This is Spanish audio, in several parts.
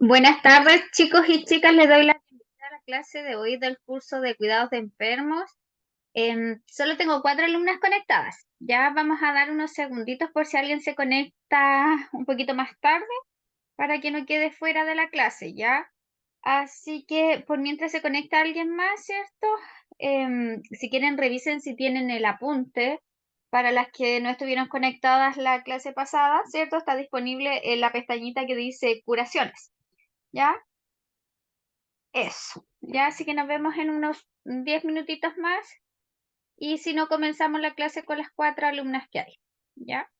Buenas tardes, chicos y chicas. Les doy la bienvenida a la clase de hoy del curso de cuidados de enfermos. Solo tengo 4 alumnas conectadas. Ya vamos a dar unos segunditos por si alguien se conecta un poquito más tarde para que no quede fuera de la clase, ¿ya? Así que por mientras se conecta alguien más, ¿cierto? Si quieren, revisen si tienen el apunte. Para las que no estuvieron conectadas la clase pasada, ¿cierto? Está disponible en la pestañita que dice curaciones, ¿ya? Eso, ya así que nos vemos en unos 10 minutitos más y si no comenzamos la clase con las 4 alumnas que hay, ¿ya?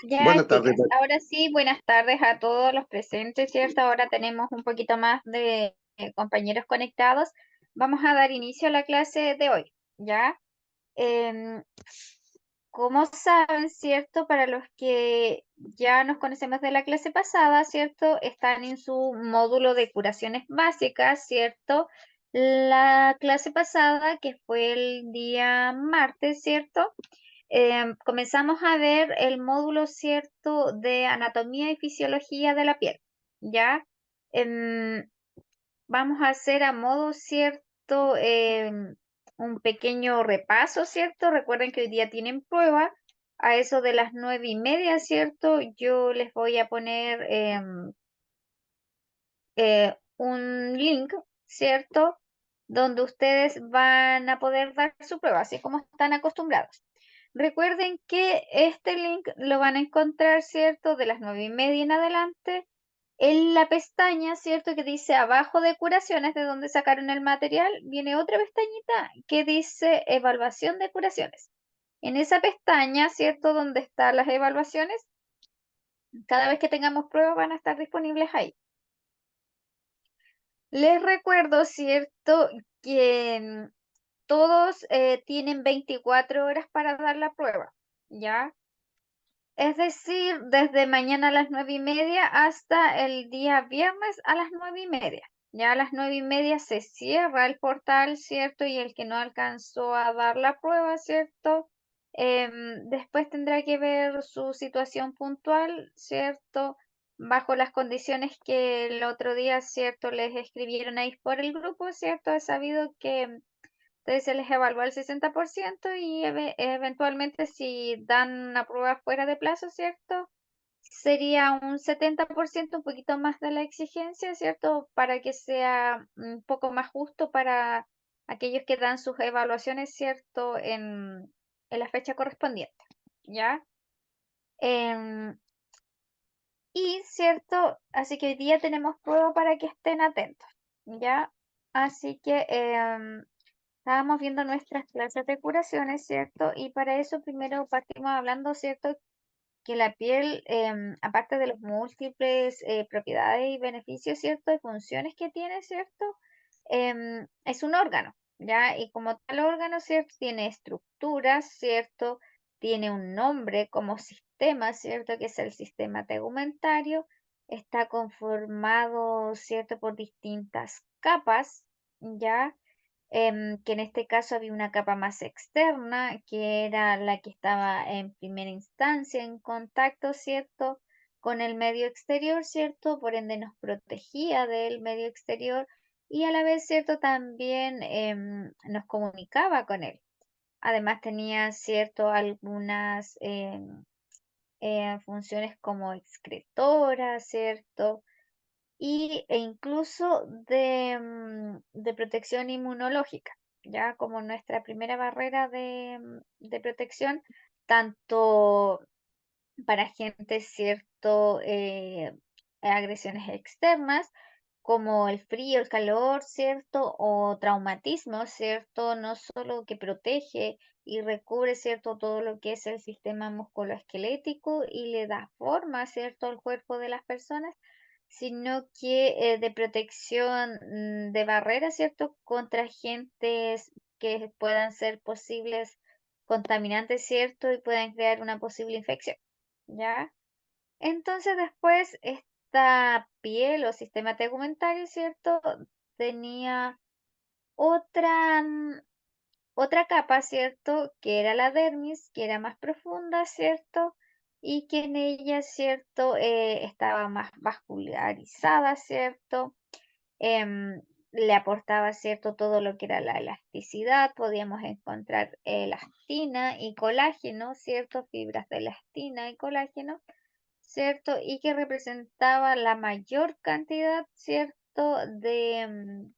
Ya, Buenas tardes. chicas, ahora sí, buenas tardes a todos los presentes, ¿cierto? Ahora tenemos un poquito más de compañeros conectados. Vamos a dar inicio a la clase de hoy, ¿ya? Em, Como saben, ¿cierto? Para los que ya nos conocemos de la clase pasada, ¿cierto? Están en su módulo de curaciones básicas, ¿cierto? La clase pasada, que fue el día martes, ¿cierto? Comenzamos a ver el módulo, ¿cierto?, de anatomía y fisiología de la piel, ¿ya? Em, Vamos a hacer a modo, ¿cierto?, un pequeño repaso, ¿cierto? Recuerden que hoy día tienen prueba a eso de las 9:30, ¿cierto? Yo les voy a poner un link, ¿cierto? Donde ustedes van a poder dar su prueba, así como están acostumbrados. Recuerden que este link lo van a encontrar, ¿cierto? De las 9:30 en adelante, en la pestaña, ¿cierto? Que dice abajo de curaciones, de donde sacaron el material, viene otra pestañita que dice evaluación de curaciones. En esa pestaña, ¿cierto? Donde están las evaluaciones, cada vez que tengamos pruebas van a estar disponibles ahí. Les recuerdo, ¿cierto? Que todos tienen 24 horas para dar la prueba, ¿ya? Es decir, desde mañana a las 9:30 hasta el día viernes a las 9:30. Ya a las 9:30 se cierra el portal, ¿cierto? Y el que no alcanzó a dar la prueba, ¿cierto? Después tendrá que ver su situación puntual, ¿cierto? Bajo las condiciones que el otro día, ¿cierto? Les escribieron ahí por el grupo, ¿cierto? He sabido que entonces se les evalúa el 60% y eventualmente si dan una prueba fuera de plazo, ¿cierto? Sería un 70%, un poquito más de la exigencia, ¿cierto? Para que sea un poco más justo para aquellos que dan sus evaluaciones, ¿cierto? En la fecha correspondiente, ¿ya? Em, ¿cierto? Así que hoy día tenemos prueba para que estén atentos, ¿ya? Así que estábamos viendo nuestras clases de curaciones, ¿cierto? Y para eso primero partimos hablando, ¿cierto? Que la piel, aparte de los múltiples propiedades y beneficios, ¿cierto? Y funciones que tiene, ¿cierto? Es un órgano, ¿ya? Y como tal órgano, ¿cierto? Tiene estructuras, ¿cierto? Tiene un nombre como sistema, ¿cierto? Que es el sistema tegumentario. Está conformado, ¿cierto? Por distintas capas, ¿ya? Que en este caso había una capa más externa, que era la que estaba en primera instancia en contacto, ¿cierto? Con el medio exterior, ¿cierto? Por ende nos protegía del medio exterior y a la vez, ¿cierto? También nos comunicaba con él. Además tenía, ¿cierto? Algunas funciones como excretora, ¿cierto? E incluso de protección inmunológica, ya como nuestra primera barrera de protección, tanto para agentes, ¿cierto? Agresiones externas, como el frío, el calor, ¿cierto? O traumatismo, ¿cierto? No solo que protege y recubre, ¿cierto? Todo lo que es el sistema musculoesquelético y le da forma, ¿cierto? Al cuerpo de las personas, sino que de protección de barreras, ¿cierto? Contra agentes que puedan ser posibles contaminantes, ¿cierto? Y puedan crear una posible infección, ¿ya? Entonces después esta piel o sistema tegumentario, ¿cierto? Tenía otra, otra capa, ¿cierto? Que era la dermis, que era más profunda, ¿cierto? Y que en ella, ¿cierto? Estaba más vascularizada, ¿cierto? Le aportaba, ¿cierto? Todo lo que era la elasticidad. Podíamos encontrar elastina y colágeno, ¿cierto? Fibras de elastina y colágeno, ¿cierto? Y que representaba la mayor cantidad, ¿cierto? Del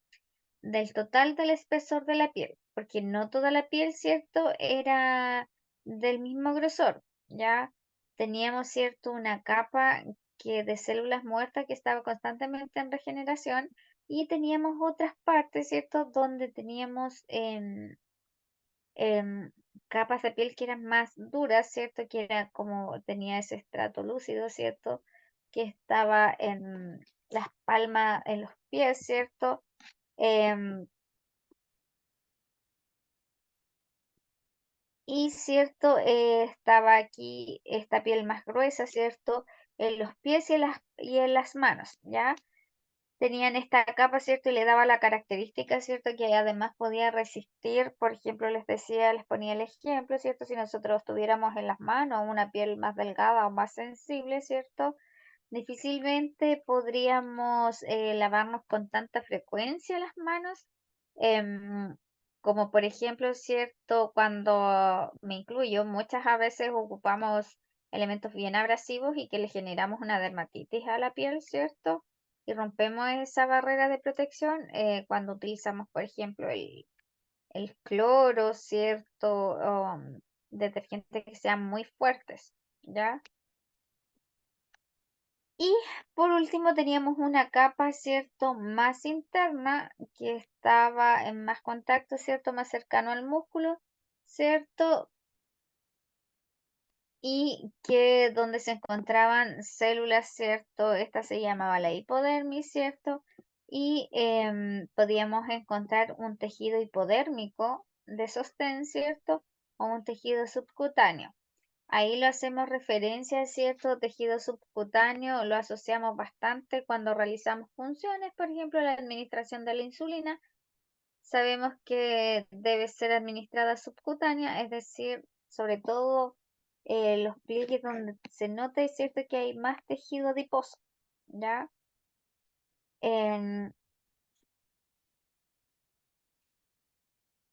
total del espesor de la piel, porque no toda la piel, ¿cierto? Era del mismo grosor, ¿ya? Teníamos, ¿cierto? Una capa que de células muertas que estaba constantemente en regeneración y teníamos otras partes, ¿cierto? Donde teníamos capas de piel que eran más duras, ¿cierto? Que era como tenía ese estrato lúcido, ¿cierto? Que estaba en las palmas, en los pies, ¿cierto? Em, y cierto, estaba aquí esta piel más gruesa, ¿cierto? En los pies y en las manos, ¿ya? Tenían esta capa, ¿cierto? Y le daba la característica, ¿cierto? Que además podía resistir, por ejemplo, les decía, les ponía el ejemplo, ¿cierto? Si nosotros tuviéramos en las manos una piel más delgada o más sensible, ¿cierto? Difícilmente podríamos lavarnos con tanta frecuencia las manos, em, como por ejemplo, ¿cierto? Cuando me incluyo, muchas a veces ocupamos elementos bien abrasivos y que le generamos una dermatitis a la piel, ¿cierto? Y rompemos esa barrera de protección cuando utilizamos, por ejemplo, el cloro, ¿cierto? Detergentes que sean muy fuertes, ¿ya? Y por último teníamos una capa, ¿cierto? Más interna que estaba en más contacto, ¿cierto? Más cercano al músculo, ¿cierto? Y que donde se encontraban células, ¿cierto? Esta se llamaba la hipodermis, ¿cierto? Y podíamos encontrar un tejido hipodérmico de sostén, ¿cierto? O un tejido subcutáneo. Ahí lo hacemos referencia a cierto tejido subcutáneo, lo asociamos bastante cuando realizamos funciones, por ejemplo, la administración de la insulina. Sabemos que debe ser administrada subcutánea, es decir, sobre todo los pliegues donde se nota, es cierto que hay más tejido adiposo, ¿ya? En-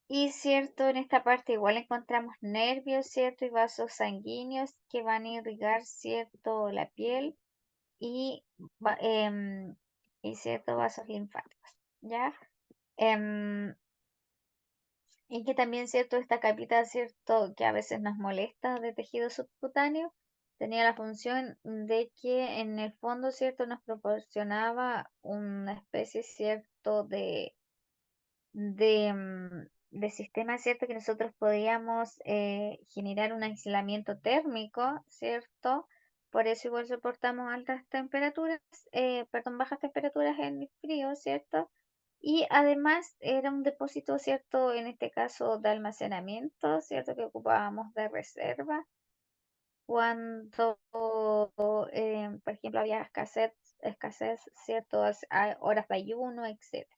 y cierto, en esta parte igual encontramos nervios, cierto, y vasos sanguíneos que van a irrigar, cierto, la piel y, y ciertos vasos linfáticos, ¿ya? Em, y que también, cierto, esta capita, cierto, que a veces nos molesta de tejido subcutáneo, tenía la función de que en el fondo, cierto, nos proporcionaba una especie, cierto, de sistema, cierto, que nosotros podíamos generar un aislamiento térmico, cierto, por eso igual soportamos altas temperaturas, perdón, bajas temperaturas en el frío, cierto, y además era un depósito, cierto, en este caso de almacenamiento, cierto, que ocupábamos de reserva cuando, por ejemplo, había escasez, cierto, horas de ayuno, etcétera.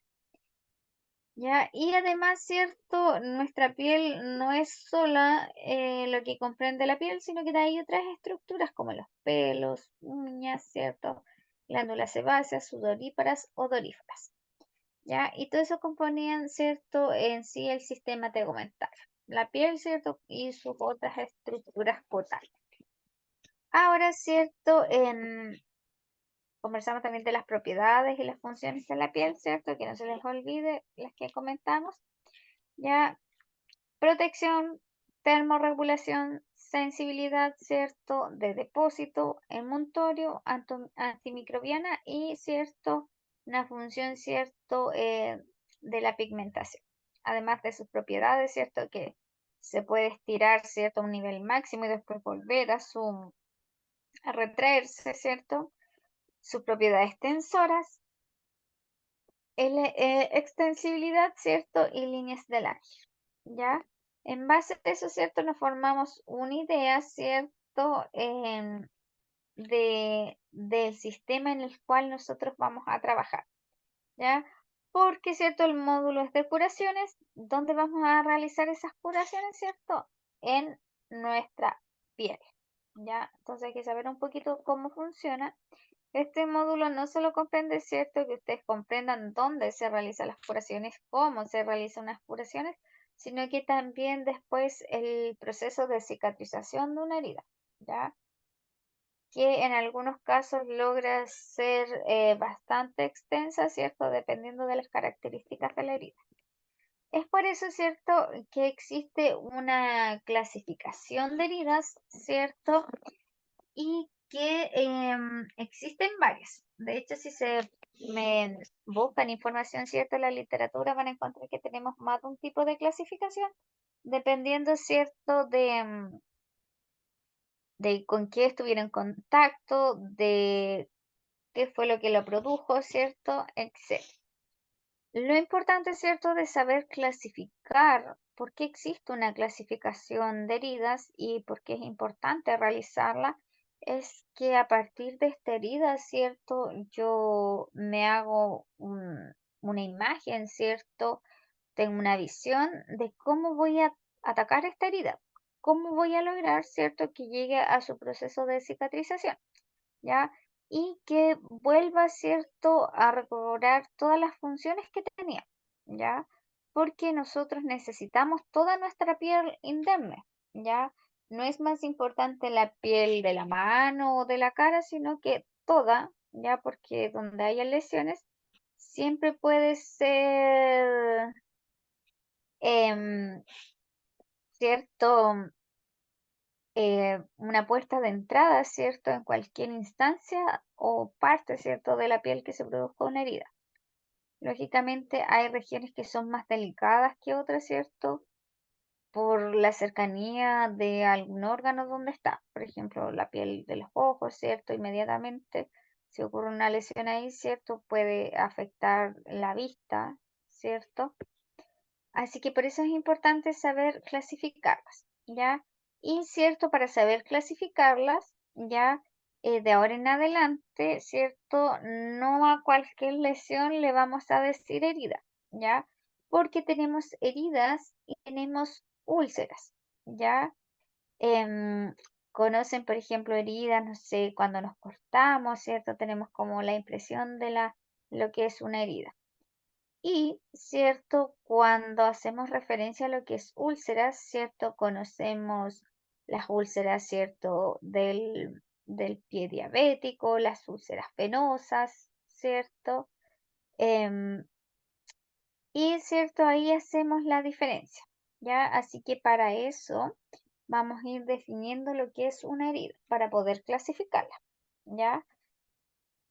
Ya, y además, cierto, nuestra piel no es sola lo que comprende la piel, sino que hay otras estructuras como los pelos, uñas, cierto, glándulas sebáceas, sudoríparas, odoríferas. Ya, y todo eso componían, cierto, en sí el sistema tegumentario, la piel, cierto, y sus otras estructuras cutáneas. Ahora, cierto, conversamos también de las propiedades y las funciones de la piel, cierto, que no se les olvide las que comentamos. Ya, protección, termorregulación, sensibilidad, ¿cierto? De depósito, emuntorio, antimicrobiana y, ¿cierto? Una función, ¿cierto? De la pigmentación. Además de sus propiedades, ¿cierto? Que se puede estirar, ¿cierto? A un nivel máximo y después volver a retraerse, ¿cierto? Sus propiedades tensoras, extensibilidad, ¿cierto? Y líneas de Lanier, ¿ya? En base a eso, ¿cierto? Nos formamos una idea, ¿cierto? Del sistema en el cual nosotros vamos a trabajar, ¿ya? Porque, ¿cierto? El módulo es de curaciones, ¿dónde vamos a realizar esas curaciones, ¿cierto? En nuestra piel, ¿ya? Entonces hay que saber un poquito cómo funciona. Este módulo no solo comprende, ¿cierto? Que ustedes comprendan dónde se realizan las curaciones, cómo se realizan las curaciones, sino que también después el proceso de cicatrización de una herida, ¿ya? Que en algunos casos logra ser bastante extensa, ¿cierto? Dependiendo de las características de la herida. Es por eso, ¿cierto?, que existe una clasificación de heridas, ¿cierto? Y que existen varias. De hecho, si se me buscan información cierta en la literatura, van a encontrar que tenemos más de un tipo de clasificación, dependiendo, ¿cierto?, de con qué estuviera en contacto, de qué fue lo que lo produjo, ¿cierto?, etcétera. Lo importante, ¿cierto?, de saber clasificar, por qué existe una clasificación de heridas y por qué es importante realizarla, es que a partir de esta herida, ¿cierto?, yo me hago una imagen, ¿cierto? Tengo una visión de cómo voy a atacar esta herida, cómo voy a lograr, ¿cierto?, que llegue a su proceso de cicatrización. ¿Ya? Y que vuelva, ¿cierto?, a recobrar todas las funciones que tenía, ¿ya? Porque nosotros necesitamos toda nuestra piel indemne, ¿ya? No es más importante la piel de la mano o de la cara, sino que toda, ¿ya? Porque donde haya lesiones, siempre puede ser, em, ¿cierto? Una puerta de entrada, ¿cierto? En cualquier instancia o parte, ¿cierto? De la piel que se produzca una herida. Lógicamente hay regiones que son más delicadas que otras, ¿cierto? Por la cercanía de algún órgano donde está. Por ejemplo, la piel de los ojos, ¿cierto? Inmediatamente, si ocurre una lesión ahí, ¿cierto? Puede afectar la vista, ¿cierto? Así que por eso es importante saber clasificarlas, ¿ya? Y cierto, para saber clasificarlas, ya de ahora en adelante, ¿cierto? No a cualquier lesión le vamos a decir herida, ¿ya? Porque tenemos heridas y tenemos úlceras, ¿ya? Em, conocen, por ejemplo, heridas, no sé, cuando nos cortamos, ¿cierto? Tenemos como la impresión de lo que es una herida. Y, ¿cierto? Cuando hacemos referencia a lo que es úlceras, ¿cierto? Conocemos las úlceras, ¿cierto? Del pie diabético, las úlceras venosas, ¿cierto? Em, y, ¿cierto? Ahí hacemos la diferencia, ¿ya? Así que para eso vamos a ir definiendo lo que es una herida para poder clasificarla, ¿ya?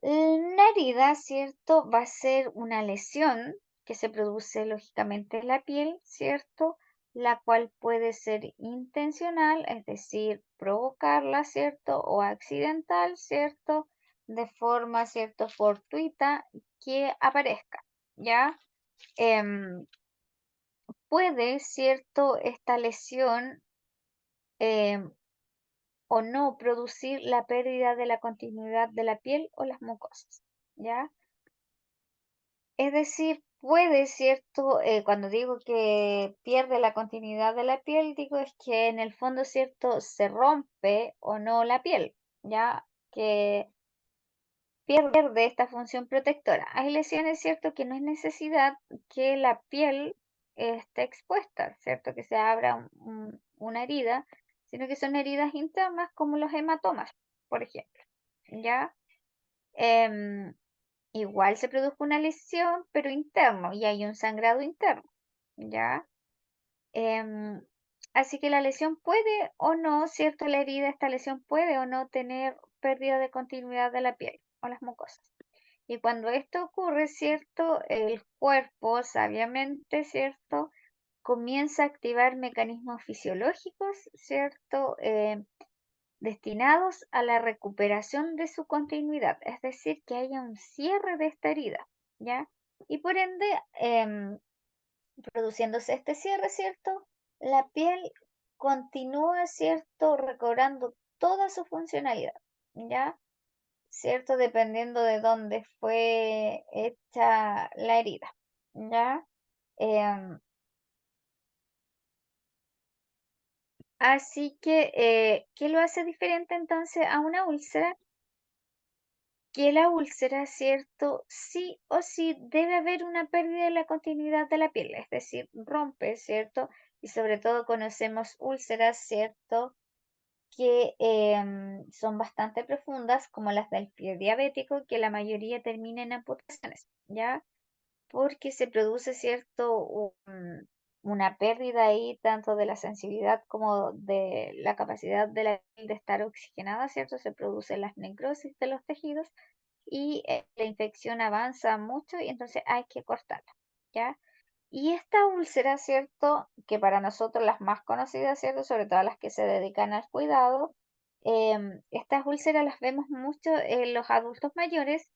Una herida, ¿cierto? Va a ser una lesión que se produce lógicamente en la piel, ¿cierto? La cual puede ser intencional, es decir, provocarla, ¿cierto? O accidental, ¿cierto? De forma, ¿cierto? Fortuita que aparezca, ¿ya? Em, puede, ¿cierto? Esta lesión em, o no producir la pérdida de la continuidad de la piel o las mucosas, ¿ya? Es decir, puede, ¿cierto? Cuando digo que pierde la continuidad de la piel, digo es que en el fondo, ¿cierto? Se rompe o no la piel, ¿ya? Que pierde esta función protectora. Hay lesiones, ¿cierto? Que no es necesidad que la piel esté expuesta, ¿cierto? Que se abra una herida, sino que son heridas internas como los hematomas, por ejemplo, ¿ya? Em, Igual se produjo una lesión, pero interno, y hay un sangrado interno, ¿ya? Em, Así que la lesión puede o no, ¿cierto? La herida, esta lesión puede o no tener pérdida de continuidad de la piel o las mucosas. Y cuando esto ocurre, ¿cierto? El cuerpo, sabiamente, ¿cierto? Comienza a activar mecanismos fisiológicos, ¿cierto? Destinados a la recuperación de su continuidad, es decir, que haya un cierre de esta herida, ¿ya? Y por ende, produciéndose este cierre, ¿cierto? La piel continúa, ¿cierto? Recobrando toda su funcionalidad, ¿ya? ¿Cierto? Dependiendo de dónde fue hecha la herida, ¿ya? Em, Así que, ¿qué lo hace diferente entonces a una úlcera? Que la úlcera, ¿cierto? Sí o sí debe haber una pérdida de la continuidad de la piel, es decir, rompe, ¿cierto? Y sobre todo conocemos úlceras, ¿cierto? Que son bastante profundas, como las del pie diabético, que la mayoría termina en amputaciones, ¿ya? Porque se produce, ¿cierto? Una pérdida ahí tanto de la sensibilidad como de la capacidad de la piel de estar oxigenada, ¿cierto? Se producen las necrosis de los tejidos y la infección avanza mucho y entonces hay que cortarla, ¿ya? Y esta úlcera, ¿cierto? Que para nosotros las más conocidas, ¿cierto? Sobre todo las que se dedican al cuidado, estas úlceras las vemos mucho en los adultos mayores,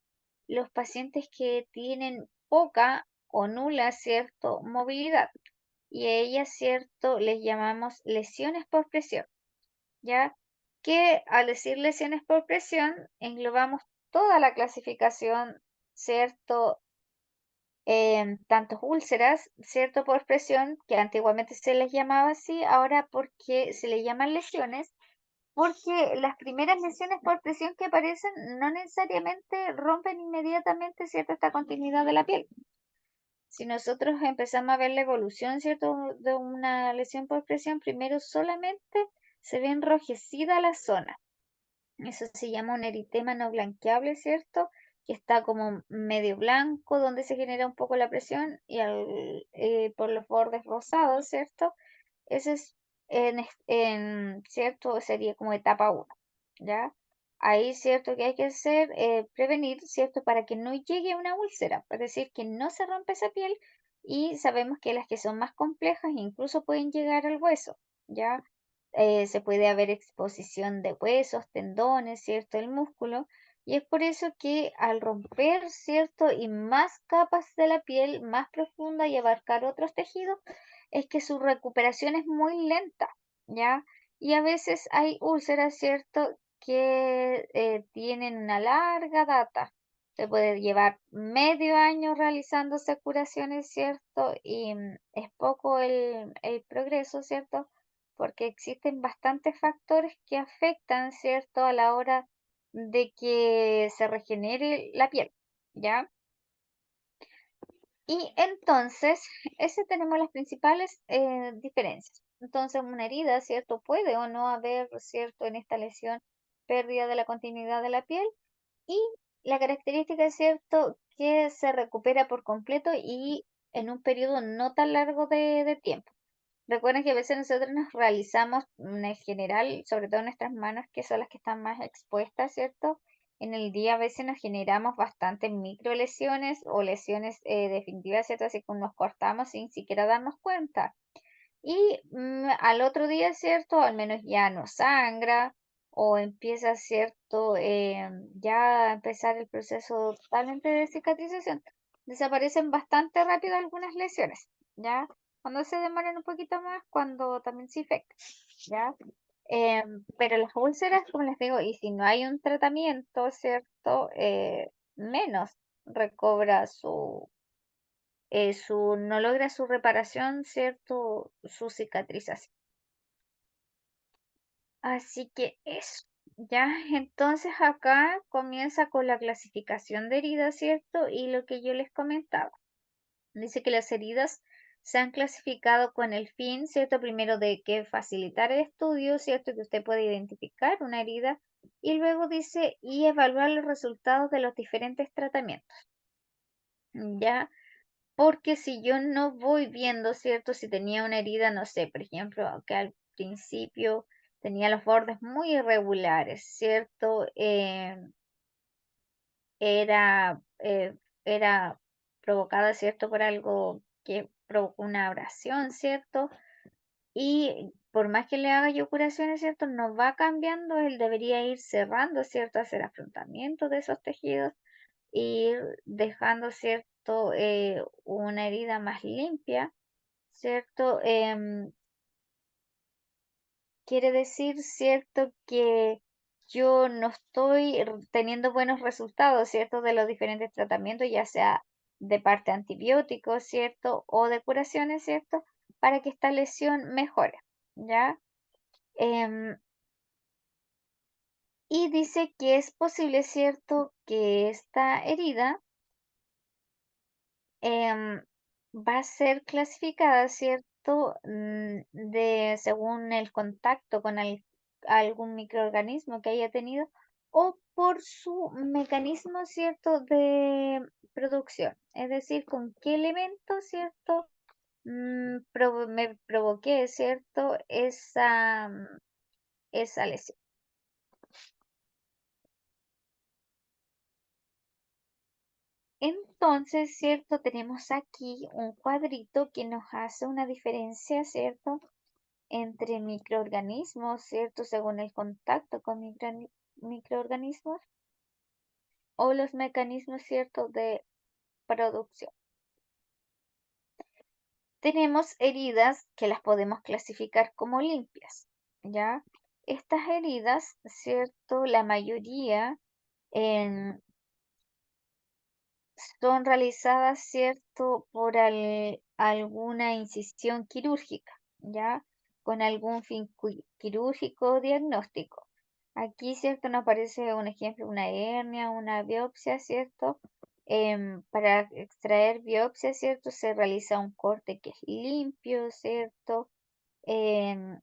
los pacientes que tienen poca o nula, ¿cierto? Movilidad. Y a ellas, ¿cierto? Les llamamos lesiones por presión, ¿ya? Que al decir lesiones por presión, englobamos toda la clasificación, ¿cierto? Tantos úlceras, ¿cierto? Por presión, que antiguamente se les llamaba así, ahora porque se le llaman lesiones, porque las primeras lesiones por presión que aparecen no necesariamente rompen inmediatamente, ¿cierto? Esta continuidad de la piel. Si nosotros empezamos a ver la evolución, ¿cierto? De una lesión por presión, primero solamente se ve enrojecida la zona. Eso se llama un eritema no blanqueable, ¿cierto? Que está como medio blanco, donde se genera un poco la presión y por los bordes rosados, ¿cierto? Ese es ¿cierto? Sería como etapa 1, ¿ya? Ahí, ¿cierto? Que hay que hacer, prevenir, ¿cierto? Para que no llegue a una úlcera, es decir, que no se rompa esa piel y sabemos que las que son más complejas incluso pueden llegar al hueso, ¿ya? Se puede haber exposición de huesos, tendones, ¿cierto? El músculo. Y es por eso que al romper, ¿cierto? Y más capas de la piel, más profunda y abarcar otros tejidos, es que su recuperación es muy lenta, ¿ya? Y a veces hay úlceras, ¿cierto? Que tienen una larga data. Se puede llevar medio año realizándose curaciones, ¿cierto? Y es poco el progreso, ¿cierto? Porque existen bastantes factores que afectan, ¿cierto? A la hora de que se regenere la piel, ¿ya? Y entonces, ese tenemos las principales diferencias. Entonces, una herida, ¿cierto? Puede o no haber, ¿cierto? En esta lesión, pérdida de la continuidad de la piel. Y la característica es, ¿cierto? Que se recupera por completo y en un periodo no tan largo de tiempo. Recuerden que a veces nosotros nos realizamos, en general, sobre todo nuestras manos, que son las que están más expuestas, ¿cierto? En el día a veces nos generamos bastantes micro lesiones o lesiones definitivas, ¿cierto? Así como nos cortamos sin siquiera darnos cuenta. Y al otro día, ¿cierto? Al menos ya no sangra o empieza, ¿cierto? Ya a empezar el proceso totalmente de cicatrización. Desaparecen bastante rápido algunas lesiones, ¿ya? Cuando se demoran un poquito más, cuando también se infectan, ¿ya? Pero las úlceras, como les digo, y si no hay un tratamiento, ¿cierto? Menos recobra no logra su reparación, ¿cierto? Su cicatrización. Así que eso, ya, entonces acá comienza con la clasificación de heridas, ¿cierto? Y lo que yo les comentaba. Dice que las heridas se han clasificado con el fin, ¿cierto? Primero de que facilitar el estudio, ¿cierto? Que usted puede identificar una herida. Y luego dice, y evaluar los resultados de los diferentes tratamientos. ¿Ya? Porque si yo no voy viendo, ¿cierto? Si tenía una herida, no sé, por ejemplo, que al principio tenía los bordes muy irregulares, ¿cierto? Era, era provocada, ¿cierto? Por algo que provocó una abrasión, ¿cierto? Y por más que le haga yo curaciones, ¿cierto? No va cambiando, él debería ir cerrando, ¿cierto? Hacer afrontamiento de esos tejidos, ir dejando, ¿cierto? Una herida más limpia, ¿cierto? Quiere decir, ¿cierto? Que yo no estoy teniendo buenos resultados, ¿cierto? De los diferentes tratamientos, ya sea de parte antibióticos, ¿cierto? O de curaciones, ¿cierto? Para que esta lesión mejore, ¿ya? Em, y dice que es posible, ¿cierto? Que esta herida em, va a ser clasificada, ¿cierto? Según el contacto con algún microorganismo que haya tenido o por su mecanismo, ¿cierto? De producción. Es decir, con qué elemento, ¿cierto? Me provoqué, ¿cierto? Esa lesión. Entonces, ¿cierto? Tenemos aquí un cuadrito que nos hace una diferencia, ¿cierto? Entre microorganismos, ¿cierto? Según el contacto con microorganismos o los mecanismos, ¿cierto? De producción. Tenemos heridas que las podemos clasificar como limpias, ¿ya? Estas heridas, ¿cierto? La mayoría en son realizadas, ¿cierto?, por alguna incisión quirúrgica, ¿ya? Con algún fin quirúrgico o diagnóstico. Aquí, ¿cierto?, nos aparece un ejemplo, una hernia, una biopsia, ¿cierto? Para extraer biopsia, ¿cierto? Se realiza un corte que es limpio, ¿cierto? Em,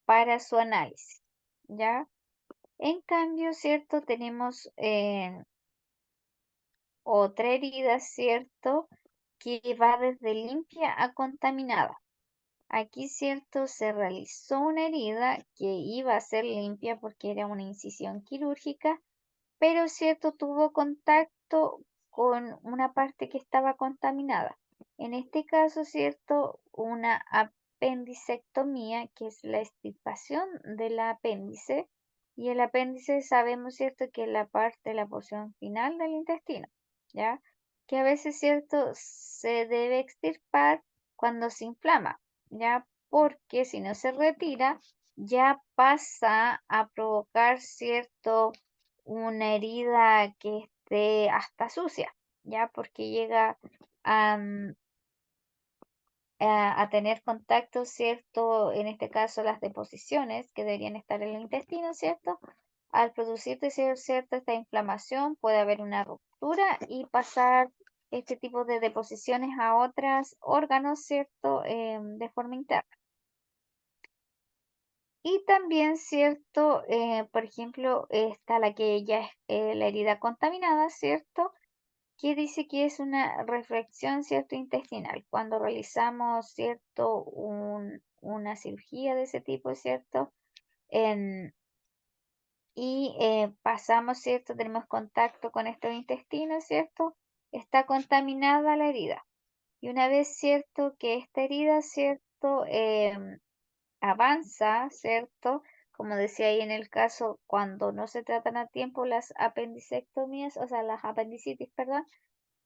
para su análisis, ¿ya? En cambio, ¿cierto? Tenemos otra herida, ¿cierto? Que va desde limpia a contaminada. Aquí, ¿cierto? Se realizó una herida que iba a ser limpia porque era una incisión quirúrgica, pero, ¿cierto? Tuvo contacto con una parte que estaba contaminada. En este caso, ¿cierto? Una apendicectomía, que es la extirpación del apéndice. Y el apéndice sabemos, ¿cierto? Que es la parte, la porción final del intestino, ¿ya? Que a veces, ¿cierto? Se debe extirpar cuando se inflama, ¿ya? Porque si no se retira, ya pasa a provocar, ¿cierto? Una herida que esté hasta sucia, ¿ya? Porque llega a, a tener contacto, ¿cierto? En este caso, las deposiciones que deberían estar en el intestino, ¿cierto? Al producirse, ¿cierto? Esta inflamación, puede haber una ruptura y pasar este tipo de deposiciones a otros órganos, ¿cierto? De forma interna. Y también, ¿cierto? Por ejemplo, está la que ya es la herida contaminada, ¿cierto? Que dice que es una reflexión, ¿cierto? Intestinal. Cuando realizamos, ¿cierto? Una cirugía de ese tipo, ¿cierto? Y pasamos, ¿cierto? Tenemos contacto con estos intestinos, ¿cierto? Está contaminada la herida. Y una vez, ¿cierto? Que esta herida, ¿cierto? Avanza, ¿cierto? Como decía ahí en el caso, cuando no se tratan a tiempo las apendicectomías, o sea, las apendicitis, perdón,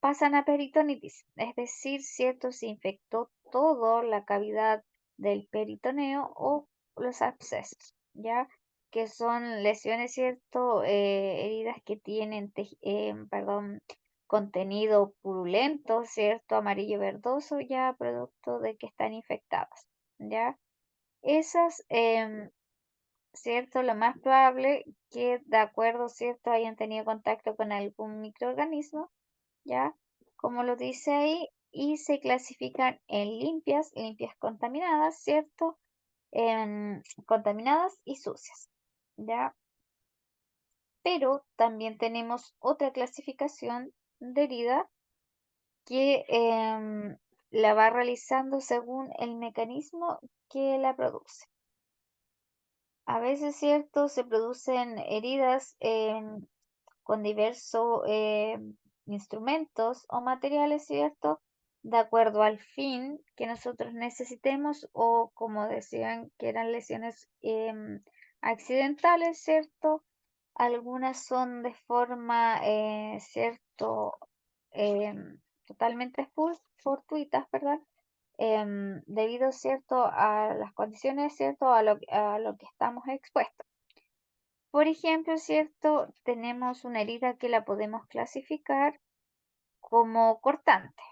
pasan a peritonitis, es decir, ¿cierto? Se infectó toda la cavidad del peritoneo o los abscesos, ¿ya? Que son lesiones, ¿cierto? Heridas que tienen, perdón, contenido purulento, ¿cierto? Amarillo verdoso, ya producto de que están infectadas, ¿ya? Esas, ¿cierto? Lo más probable que, de acuerdo, ¿cierto? Hayan tenido contacto con algún microorganismo, ¿ya? Como lo dice ahí, y se clasifican en limpias, limpias contaminadas, ¿cierto? Contaminadas y sucias, ¿ya? Pero también tenemos otra clasificación de herida que la va realizando según el mecanismo que la produce. A veces, ¿cierto? Se producen heridas con diversos instrumentos o materiales, ¿cierto? De acuerdo al fin que nosotros necesitemos o como decían que eran lesiones accidentales, ¿cierto? Algunas son de forma, ¿cierto? Totalmente fortuitas, ¿verdad? Debido, ¿cierto? A las condiciones, ¿cierto? A lo que estamos expuestos. Por ejemplo, ¿cierto? Tenemos una herida que la podemos clasificar como cortante,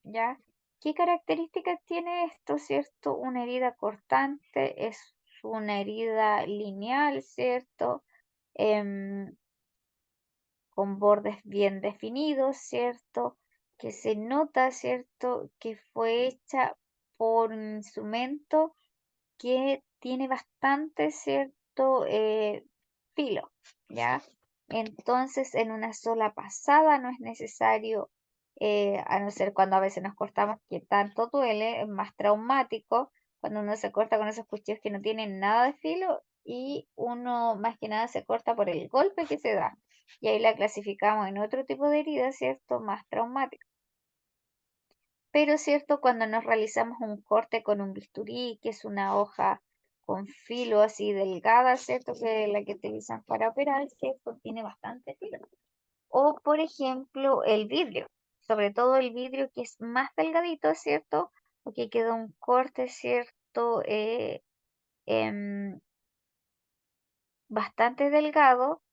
¿ya? ¿Qué características tiene esto, cierto? Una herida cortante es una herida lineal, ¿cierto? Em, con bordes bien definidos, ¿cierto? Que se nota, ¿cierto? Que fue hecha por un instrumento que tiene bastante, ¿cierto? Filo, ¿ya? Entonces, en una sola pasada no es necesario, a no ser cuando a veces nos cortamos, que tanto duele, es más traumático, cuando uno se corta con esos cuchillos que no tienen nada de filo y uno más que nada se corta por el golpe que se da. y ahí la clasificamos en otro tipo de herida, ¿cierto? Más traumática. Pero, ¿cierto? Cuando nos realizamos un corte con un bisturí, que es una hoja con filo así delgada, ¿cierto? Que es la que utilizan para operar, ¿cierto? Tiene bastante filo. O, por ejemplo, el vidrio, sobre todo el vidrio que es más delgadito, ¿cierto? Porque queda un corte, ¿cierto? Em, Bastante delgado,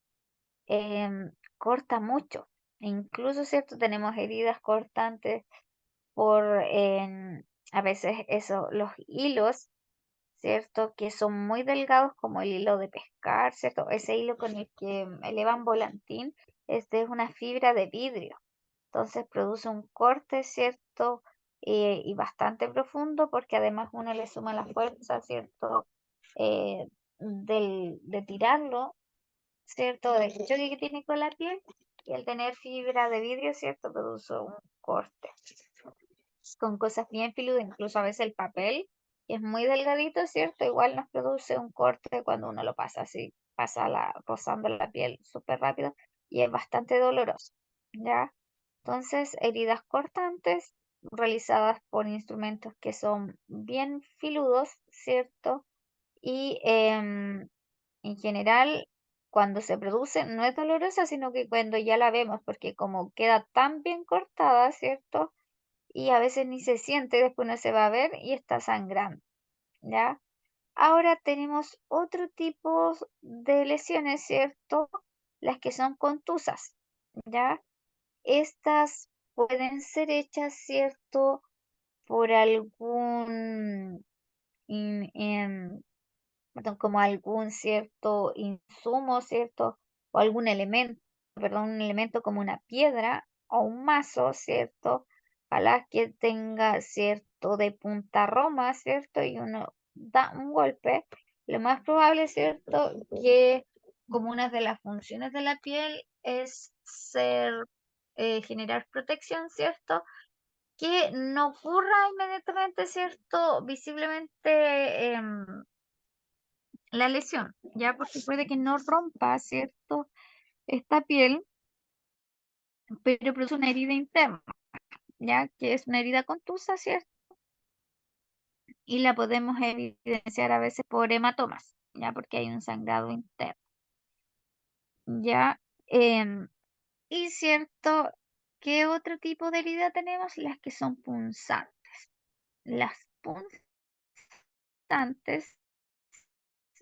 corta mucho. Incluso, ¿cierto? Tenemos heridas cortantes por, a veces eso, los hilos, ¿cierto? Que son muy delgados, como el hilo de pescar, ¿cierto? Ese hilo con el que elevan volantín, este es una fibra de vidrio. Entonces produce un corte, ¿cierto? Y bastante profundo porque además uno le suma la fuerza, ¿cierto? De tirarlo, ¿cierto? Del choque que tiene con la piel y al tener fibra de vidrio, ¿cierto? Produce un corte con cosas bien filudas, incluso a veces el papel, que es muy delgadito, ¿cierto? Igual nos produce un corte cuando uno lo pasa así, rozando la piel súper rápido y es bastante doloroso, ¿ya? Entonces, heridas cortantes realizadas por instrumentos que son bien filudos, ¿cierto? Y en general, cuando se produce, no es dolorosa, sino que cuando ya la vemos, porque como queda tan bien cortada, ¿cierto? Y a veces ni se siente, después no se va a ver y está sangrando, ¿ya? Ahora tenemos otro tipo de lesiones, ¿cierto? Las que son contusas, ¿ya? Estas pueden ser hechas, ¿cierto? Por algún, perdón, como algún cierto insumo, ¿cierto? O algún elemento, perdón, un elemento como una piedra o un mazo, ¿cierto? Ojalá que tenga cierto de punta roma, ¿cierto? Y uno da un golpe. Lo más probable, ¿cierto? Que como una de las funciones de la piel es generar protección, ¿cierto? Que no ocurra inmediatamente, ¿cierto? Visiblemente la lesión, ya porque puede que no rompa, ¿cierto? Esta piel, pero produce una herida interna, ya que es una herida contusa, ¿cierto? Y la podemos evidenciar a veces por hematomas, ya porque hay un sangrado interno, ya. Y cierto, ¿qué otro tipo de herida tenemos? Las que son punzantes. Las punzantes,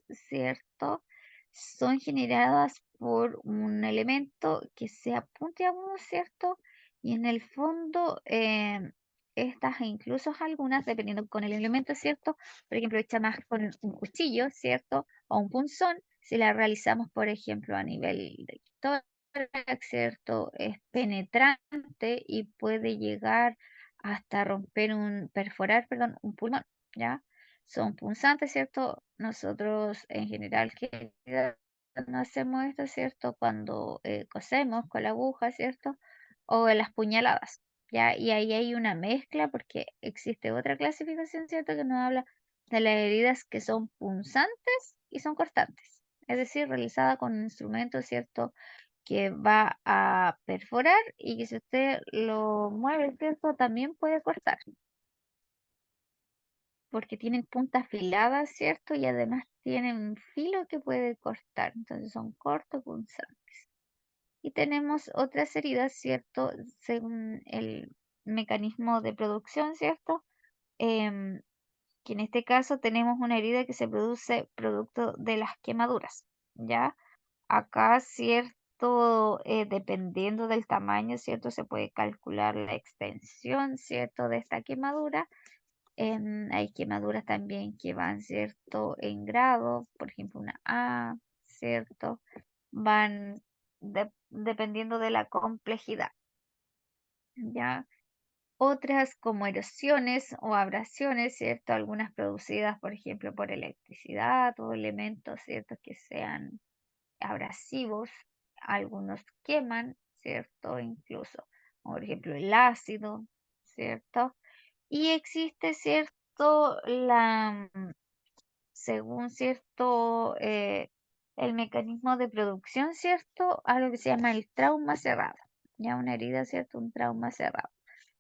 ¿cierto? Son generadas por un elemento que sea puntiagudo, ¿cierto? Y en el fondo, estas e incluso algunas, dependiendo con el elemento, ¿cierto? Por ejemplo, hecha más con un cuchillo, ¿cierto? O un punzón, si la realizamos, por ejemplo, a nivel de tórax, ¿cierto? Es penetrante y puede llegar hasta perforar, perdón, un pulmón, ¿ya? Son punzantes, ¿cierto? Nosotros en general que no hacemos esto, ¿cierto? Cuando cosemos con la aguja, ¿cierto? O en las puñaladas, ¿ya? Y ahí hay una mezcla porque existe otra clasificación, ¿cierto? Que nos habla de las heridas que son punzantes y son cortantes. Es decir, realizada con un instrumento, ¿cierto? Que va a perforar y que si usted lo mueve, ¿cierto? También puede cortar porque tienen punta afilada, ¿cierto? Y además tienen un filo que puede cortar, entonces son cortopunzantes. Y tenemos otras heridas, ¿cierto? Según el mecanismo de producción, ¿cierto? Em, que en este caso tenemos una herida que se produce producto de las quemaduras, ¿ya? Acá, ¿cierto? Dependiendo del tamaño, ¿cierto? Se puede calcular la extensión, ¿cierto? De esta quemadura. Hay quemaduras también que van, ¿cierto? En grado, por ejemplo, una A, ¿cierto? Van dependiendo de la complejidad, ¿ya? Otras como erosiones o abrasiones, ¿cierto? Algunas producidas, por ejemplo, por electricidad o elementos, ¿cierto? Que sean abrasivos. Algunos queman, ¿cierto? Incluso, como por ejemplo, el ácido, ¿cierto? Y existe, ¿cierto? Según cierto el mecanismo de producción, ¿cierto? A lo que se llama el trauma cerrado. Ya una herida, ¿cierto? Un trauma cerrado.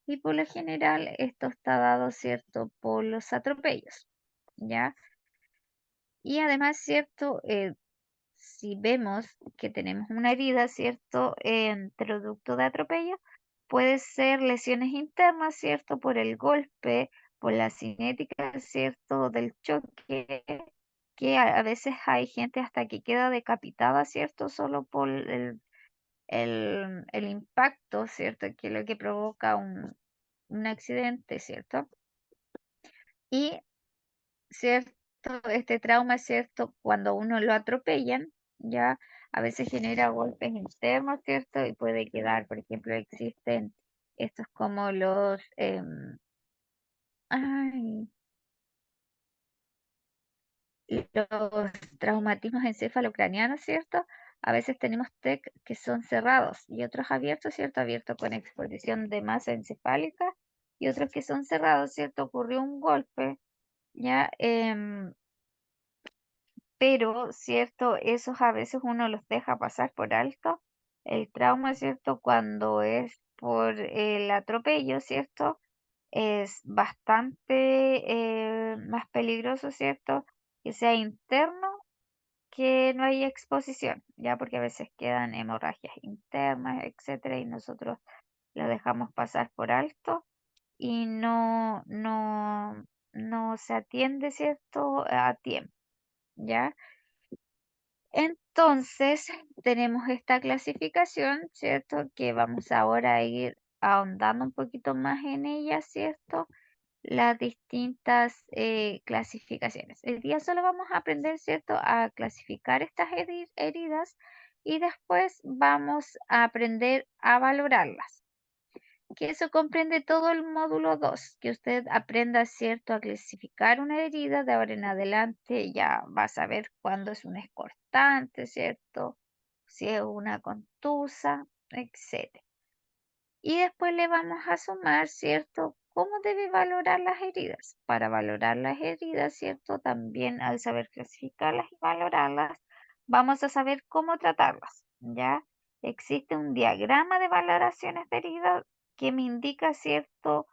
Y por lo general esto está dado, ¿cierto? Por los atropellos, ¿ya? Y además, ¿cierto? Si vemos que tenemos una herida, ¿cierto? Producto de atropello, puede ser lesiones internas, ¿cierto? Por el golpe, por la cinética, ¿cierto? Del choque, que a veces hay gente hasta que queda decapitada, ¿cierto? Solo por el impacto, ¿cierto? Que es lo que provoca un accidente, ¿cierto? Y, ¿cierto? Este trauma, ¿cierto? Cuando uno lo atropellan, ya a veces genera golpes internos, ¿cierto? Y puede quedar, por ejemplo, existen estos como ay, los traumatismos encefalocranianos, ¿cierto? A veces tenemos TEC que son cerrados y otros abiertos, ¿cierto? Abiertos con exposición de masa encefálica y otros que son cerrados, ¿cierto? Ocurrió un golpe, ¿ya? Pero, ¿cierto? Esos a veces uno los deja pasar por alto. El trauma, ¿cierto? Cuando es por el atropello, ¿cierto? Es bastante más peligroso, ¿cierto? Que sea interno que no haya exposición, ya porque a veces quedan hemorragias internas, etcétera, y nosotros lo dejamos pasar por alto y no se atiende, ¿cierto? A tiempo, ¿ya? Entonces, tenemos esta clasificación, ¿cierto? Que vamos ahora a ir ahondando un poquito más en ella, ¿cierto? Las distintas clasificaciones. El día solo vamos a aprender, ¿cierto? A clasificar estas heridas y después vamos a aprender a valorarlas, que eso comprende todo el módulo 2 que usted aprenda, ¿cierto?, a clasificar una herida. De ahora en adelante ya va a saber cuándo es una cortante, ¿cierto? Si es una contusa, etcétera. Y después le vamos a sumar, ¿cierto?, cómo debe valorar las heridas. Para valorar las heridas, ¿cierto? También al saber clasificarlas y valorarlas, vamos a saber cómo tratarlas, ¿ya? Existe un diagrama de valoraciones de heridas que me indica, ¿cierto?,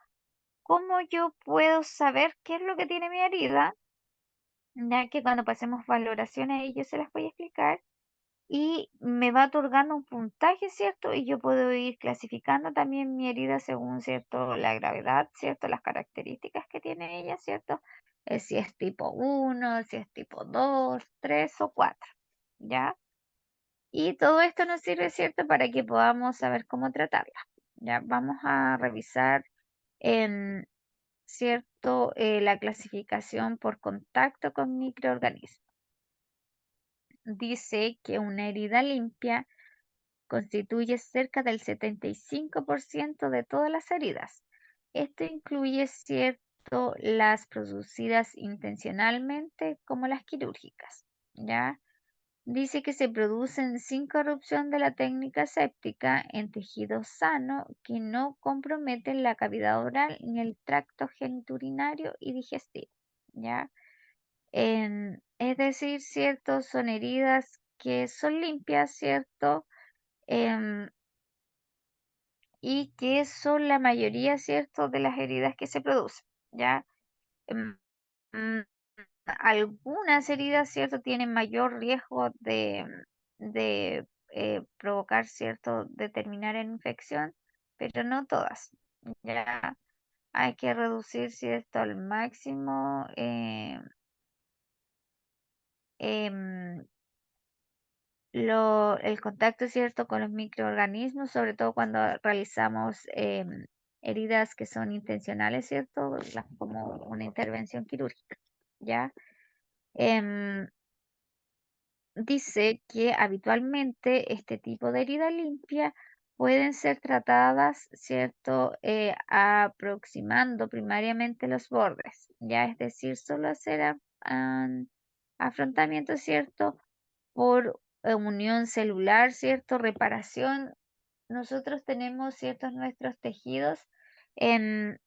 cómo yo puedo saber qué es lo que tiene mi herida, ya que cuando pasemos valoraciones ahí yo se las voy a explicar y me va otorgando un puntaje, ¿cierto? Y yo puedo ir clasificando también mi herida según, ¿cierto? La gravedad, ¿cierto? Las características que tiene ella, ¿cierto? Si es tipo 1, si es tipo 2, 3 o 4, ¿ya? Y todo esto nos sirve, ¿cierto? Para que podamos saber cómo tratarla. Ya vamos a revisar en, ¿cierto? La clasificación por contacto con microorganismos. Dice que una herida limpia constituye cerca del 75% de todas las heridas. Esto incluye, cierto, las producidas intencionalmente como las quirúrgicas, ¿ya? Dice que se producen sin corrupción de la técnica séptica en tejido sano que no comprometen la cavidad oral ni el tracto genitourinario y digestivo, ¿ya? Es decir, cierto, son heridas que son limpias, ¿cierto? Em, y que son la mayoría, ¿cierto?, de las heridas que se producen, ¿ya? Em, mm, Algunas heridas, ¿cierto?, tienen mayor riesgo de provocar, ¿cierto?, de terminar en infección, pero no todas, ¿ya? Hay que reducir, ¿cierto?, al máximo em, el contacto, ¿cierto?, con los microorganismos, sobre todo cuando realizamos heridas que son intencionales, ¿cierto? Como una intervención quirúrgica, ¿ya? Em, Dice que habitualmente este tipo de herida limpia pueden ser tratadas, ¿cierto? Aproximando primariamente los bordes, ¿ya? Es decir, solo hacer afrontamiento, ¿cierto? Por unión celular, ¿cierto? Reparación. Nosotros tenemos ciertos nuestros tejidos, en,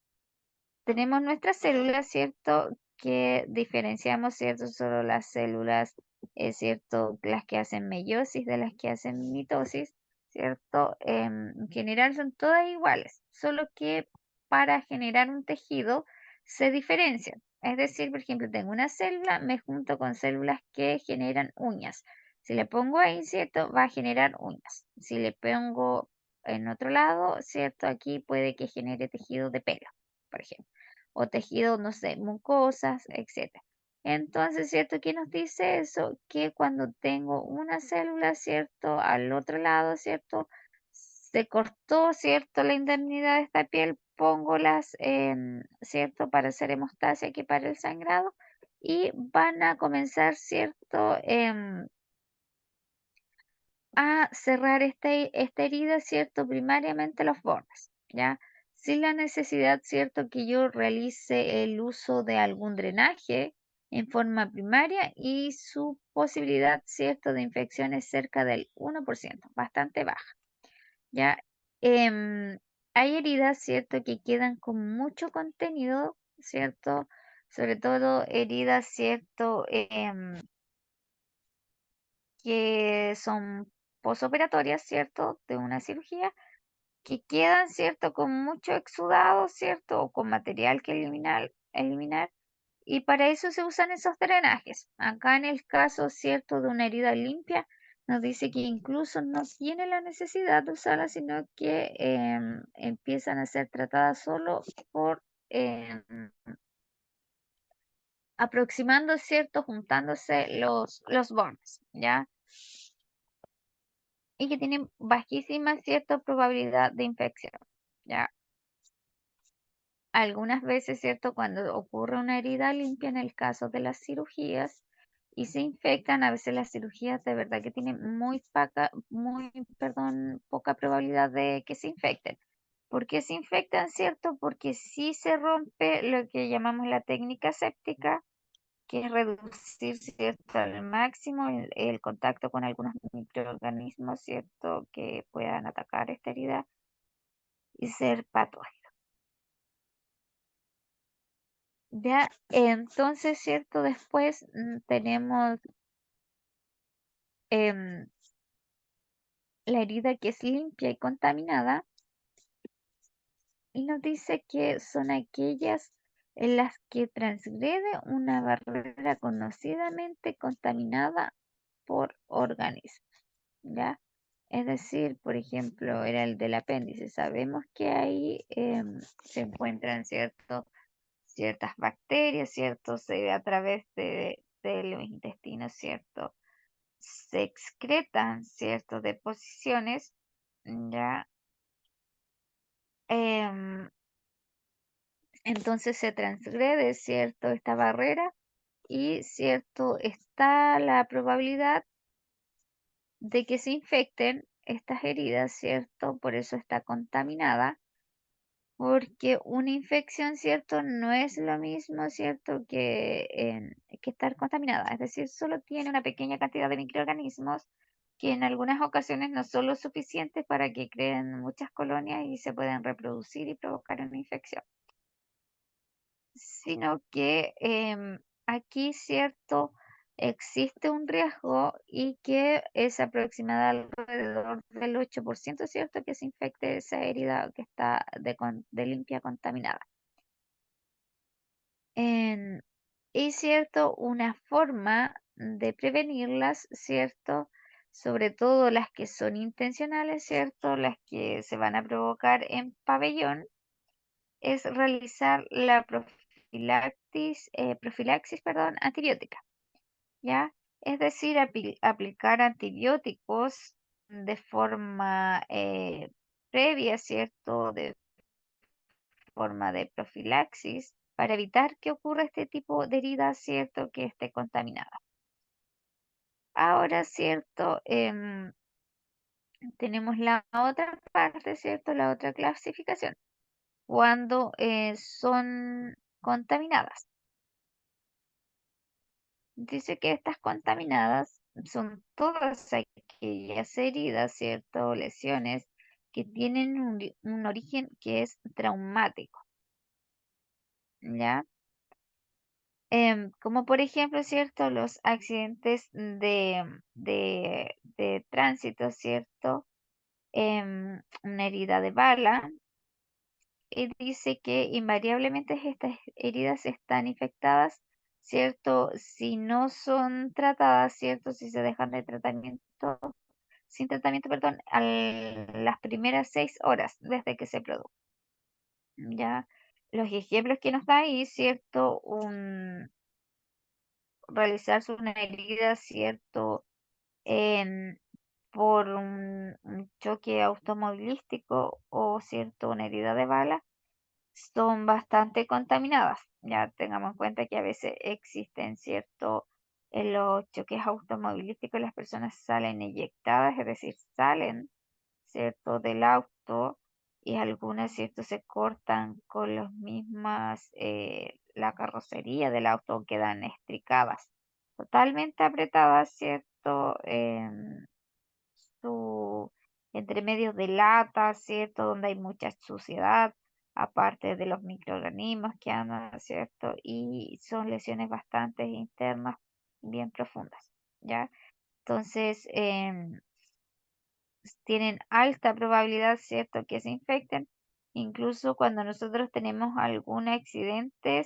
tenemos nuestras células, ¿cierto? Que diferenciamos, ¿cierto? Solo las células es cierto, las que hacen meiosis de las que hacen mitosis, ¿cierto? En general son todas iguales, solo que para generar un tejido se diferencian. Es decir, por ejemplo, tengo una célula, me junto con células que generan uñas. Si le pongo ahí, ¿cierto? Va a generar uñas. Si le pongo en otro lado, ¿cierto? Aquí puede que genere tejido de pelo, por ejemplo, o tejido, no sé, mucosas, etcétera. Entonces, ¿cierto? ¿Qué nos dice eso? Que cuando tengo una célula, ¿cierto? Al otro lado, ¿cierto? Se cortó, ¿cierto? La indemnidad de esta piel, pongo las, ¿cierto? Para hacer hemostasia que para el sangrado y van a comenzar, ¿cierto? A cerrar esta herida, ¿cierto? Primariamente los bordes, ¿ya? Sin la necesidad, ¿cierto? Que yo realice el uso de algún drenaje en forma primaria y su posibilidad, ¿cierto? De infección es cerca del 1%, bastante baja, ¿ya? Em, Hay heridas, ¿cierto? Que quedan con mucho contenido, ¿cierto? Sobre todo heridas, ¿cierto? Que son posoperatorias, ¿cierto? De una cirugía, que quedan, ¿cierto? Con mucho exudado, ¿cierto? O con material que eliminar. Y para eso se usan esos drenajes. Acá en el caso, ¿cierto? De una herida limpia, nos dice que incluso no tiene la necesidad de usarla, sino que empiezan a ser tratadas solo por aproximando, ¿cierto? Juntándose los bordes, ¿ya? Y que tienen bajísima cierta probabilidad de infección, ¿ya? Algunas veces, ¿cierto? Cuando ocurre una herida limpia en el caso de las cirugías y se infectan, a veces las cirugías de verdad que tienen poca probabilidad de que se infecten. ¿Por qué se infectan, cierto? Porque si se rompe lo que llamamos la técnica séptica, que es reducir, ¿cierto? Al máximo el contacto con algunos microorganismos, ¿cierto? Que puedan atacar esta herida y ser patógenos. Ya, entonces, ¿cierto? Después tenemos em, la herida que es limpia y contaminada y nos dice que son aquellas en las que transgrede una barrera conocidamente contaminada por organismos, ¿ya? Es decir, por ejemplo, era el del apéndice. Sabemos que ahí se encuentran ciertas bacterias, ¿cierto? A través de los intestinos, ¿cierto? Se excretan, ¿cierto? Deposiciones, ¿ya? Em, entonces se transgrede, ¿cierto? Esta barrera y, ¿cierto? Está la probabilidad de que se infecten estas heridas, ¿cierto? Por eso está contaminada, porque una infección, ¿cierto? No es lo mismo, ¿cierto? Que estar contaminada, es decir, solo tiene una pequeña cantidad de microorganismos que en algunas ocasiones no son lo suficientes para que creen muchas colonias y se puedan reproducir y provocar una infección, sino que aquí, ¿cierto? Existe un riesgo y que es aproximada alrededor del 8%, ¿cierto? Que se infecte esa herida que está de limpia contaminada. En- y, ¿cierto? Una forma de prevenirlas, ¿cierto? Sobre todo las que son intencionales, ¿cierto? Las que se van a provocar en pabellón es realizar la profilaxis, perdón, antibiótica, ¿ya? Es decir, aplicar antibióticos de forma previa, ¿cierto? De forma de profilaxis para evitar que ocurra este tipo de herida, ¿cierto? Que esté contaminada. Ahora, ¿cierto? Tenemos la otra parte, ¿cierto? La otra clasificación, cuando son contaminadas. Dice que estas contaminadas son todas aquellas heridas, ¿cierto? O lesiones que tienen un origen que es traumático, ¿ya? como por ejemplo, ¿cierto? Los accidentes de tránsito, ¿cierto? Una herida de bala, y dice que invariablemente estas heridas están infectadas, ¿cierto? Si no son tratadas, ¿cierto? Si se dejan de tratamiento, sin tratamiento, perdón, a las primeras 6 horas desde que se produjo. Ya los ejemplos que nos da ahí, ¿cierto? Realizarse una herida, ¿cierto? En- por un choque automovilístico o, ¿cierto? Una herida de bala son bastante contaminadas. Ya tengamos en cuenta que a veces existen, ¿cierto? En los choques automovilísticos las personas salen eyectadas, es decir, salen, ¿cierto? Del auto y algunas, ¿cierto? Se cortan con los mismas, la carrocería del auto quedan estricadas, totalmente apretadas, ¿cierto? Su, entre medios de lata, ¿cierto? Donde hay mucha suciedad, aparte de los microorganismos que andan, ¿cierto? Y son lesiones bastante internas, bien profundas, ¿ya? Entonces, tienen alta probabilidad, ¿cierto?, que se infecten. Incluso cuando nosotros tenemos algún accidente,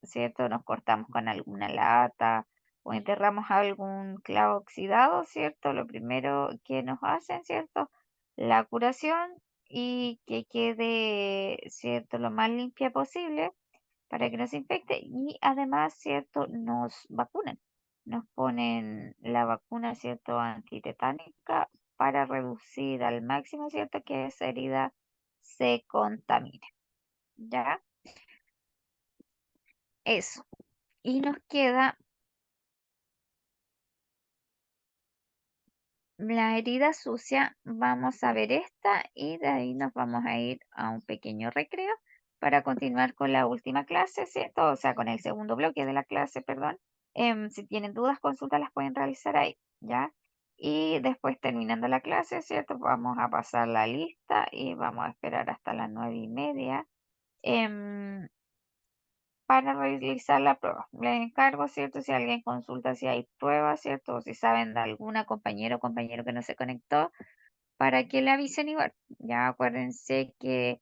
¿cierto? Nos cortamos con alguna lata o enterramos algún clavo oxidado, ¿cierto? Lo primero que nos hacen, ¿cierto? La curación y que quede, ¿cierto?, lo más limpia posible para que no se infecte y además, ¿cierto?, nos vacunan. Nos ponen la vacuna, ¿cierto?, antitetánica para reducir al máximo, ¿cierto?, que esa herida se contamine. ¿Ya? Eso. Y nos queda la herida sucia. Vamos a ver esta y de ahí nos vamos a ir a un pequeño recreo para continuar con la última clase, ¿cierto? O sea, con el segundo bloque de la clase, perdón. Si tienen dudas, consultas las pueden realizar ahí, ¿ya? Y después terminando la clase, ¿cierto? Vamos a pasar la lista y vamos a esperar hasta las 9:30 em, para realizar la prueba. Les encargo, ¿cierto? Si alguien consulta si hay pruebas, ¿cierto? O si saben de alguna compañera o compañero que no se conectó, para que le avisen igual. Ya acuérdense que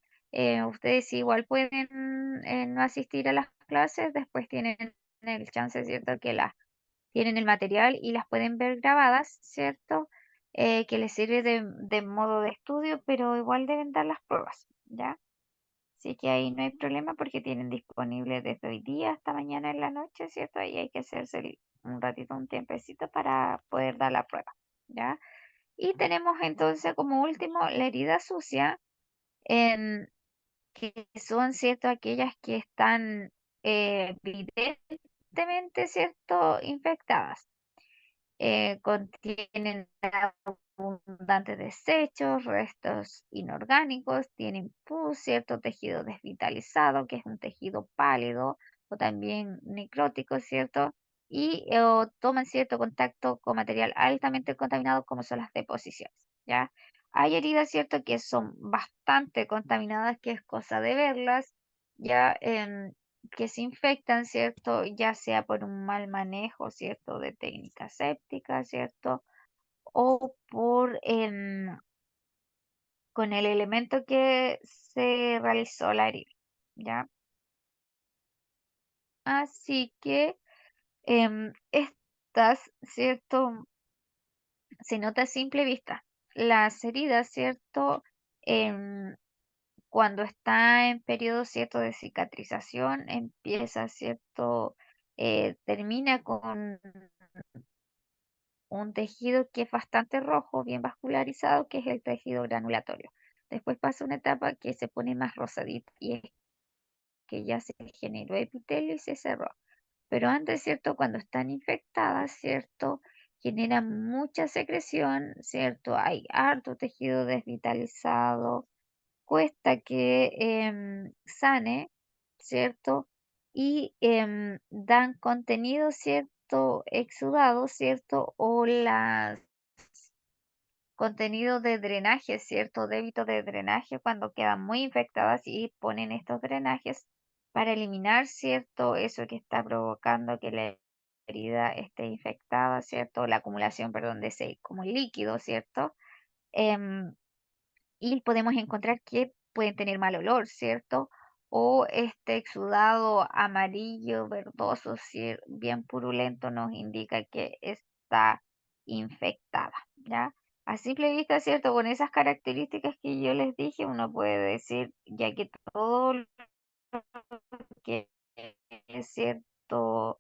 ustedes igual pueden no asistir a las clases, después tienen el chance, ¿cierto? Que las tienen el material y las pueden ver grabadas, ¿cierto? Que les sirve de modo de estudio, pero igual deben dar las pruebas, ¿ya? Así que ahí no hay problema porque tienen disponible desde hoy día hasta mañana en la noche, ¿cierto? Ahí hay que hacerse un ratito, un tiempecito para poder dar la prueba, ¿ya? Y tenemos entonces como último la herida sucia, em, que son, ¿cierto? Aquellas que están evidentemente, ¿cierto? Infectadas. Contienen abundantes desechos, restos inorgánicos, tienen pus, cierto tejido desvitalizado, que es un tejido pálido o también necrótico, ¿cierto? Y o toman cierto contacto con material altamente contaminado como son las deposiciones, ¿ya? Hay heridas, ¿cierto?, que son bastante contaminadas, que es cosa de verlas, ya que se infectan, ¿cierto? Ya sea por un mal manejo, ¿cierto? De técnica séptica, ¿cierto? O por con el elemento que se realizó la herida, ¿ya? Así que estas, ¿cierto? Se nota a simple vista. Las heridas, ¿cierto? Em, Cuando está en periodo, ¿cierto?, de cicatrización, empieza, ¿cierto? Termina con un tejido que es bastante rojo, bien vascularizado, que es el tejido granulatorio. Después pasa una etapa que se pone más rosadito y es que ya se generó epitelio y se cerró. Pero antes, ¿cierto? Cuando están infectadas, ¿cierto? Generan mucha secreción, ¿cierto? Hay harto tejido desvitalizado, cuesta que sane, ¿cierto? Y dan contenido, ¿cierto? Exudado, ¿cierto? O las contenido de drenaje, ¿cierto? Débito de drenaje cuando quedan muy infectadas y ponen estos drenajes para eliminar, ¿cierto? Eso que está provocando que la herida esté infectada, ¿cierto? La acumulación, perdón, de ese como líquido, ¿cierto? Em, y podemos encontrar que pueden tener mal olor, ¿cierto? O este exudado amarillo, verdoso, bien purulento, nos indica que está infectada, ¿ya? A simple vista, ¿cierto? Con esas características que yo les dije, uno puede decir, ya que todo lo que es cierto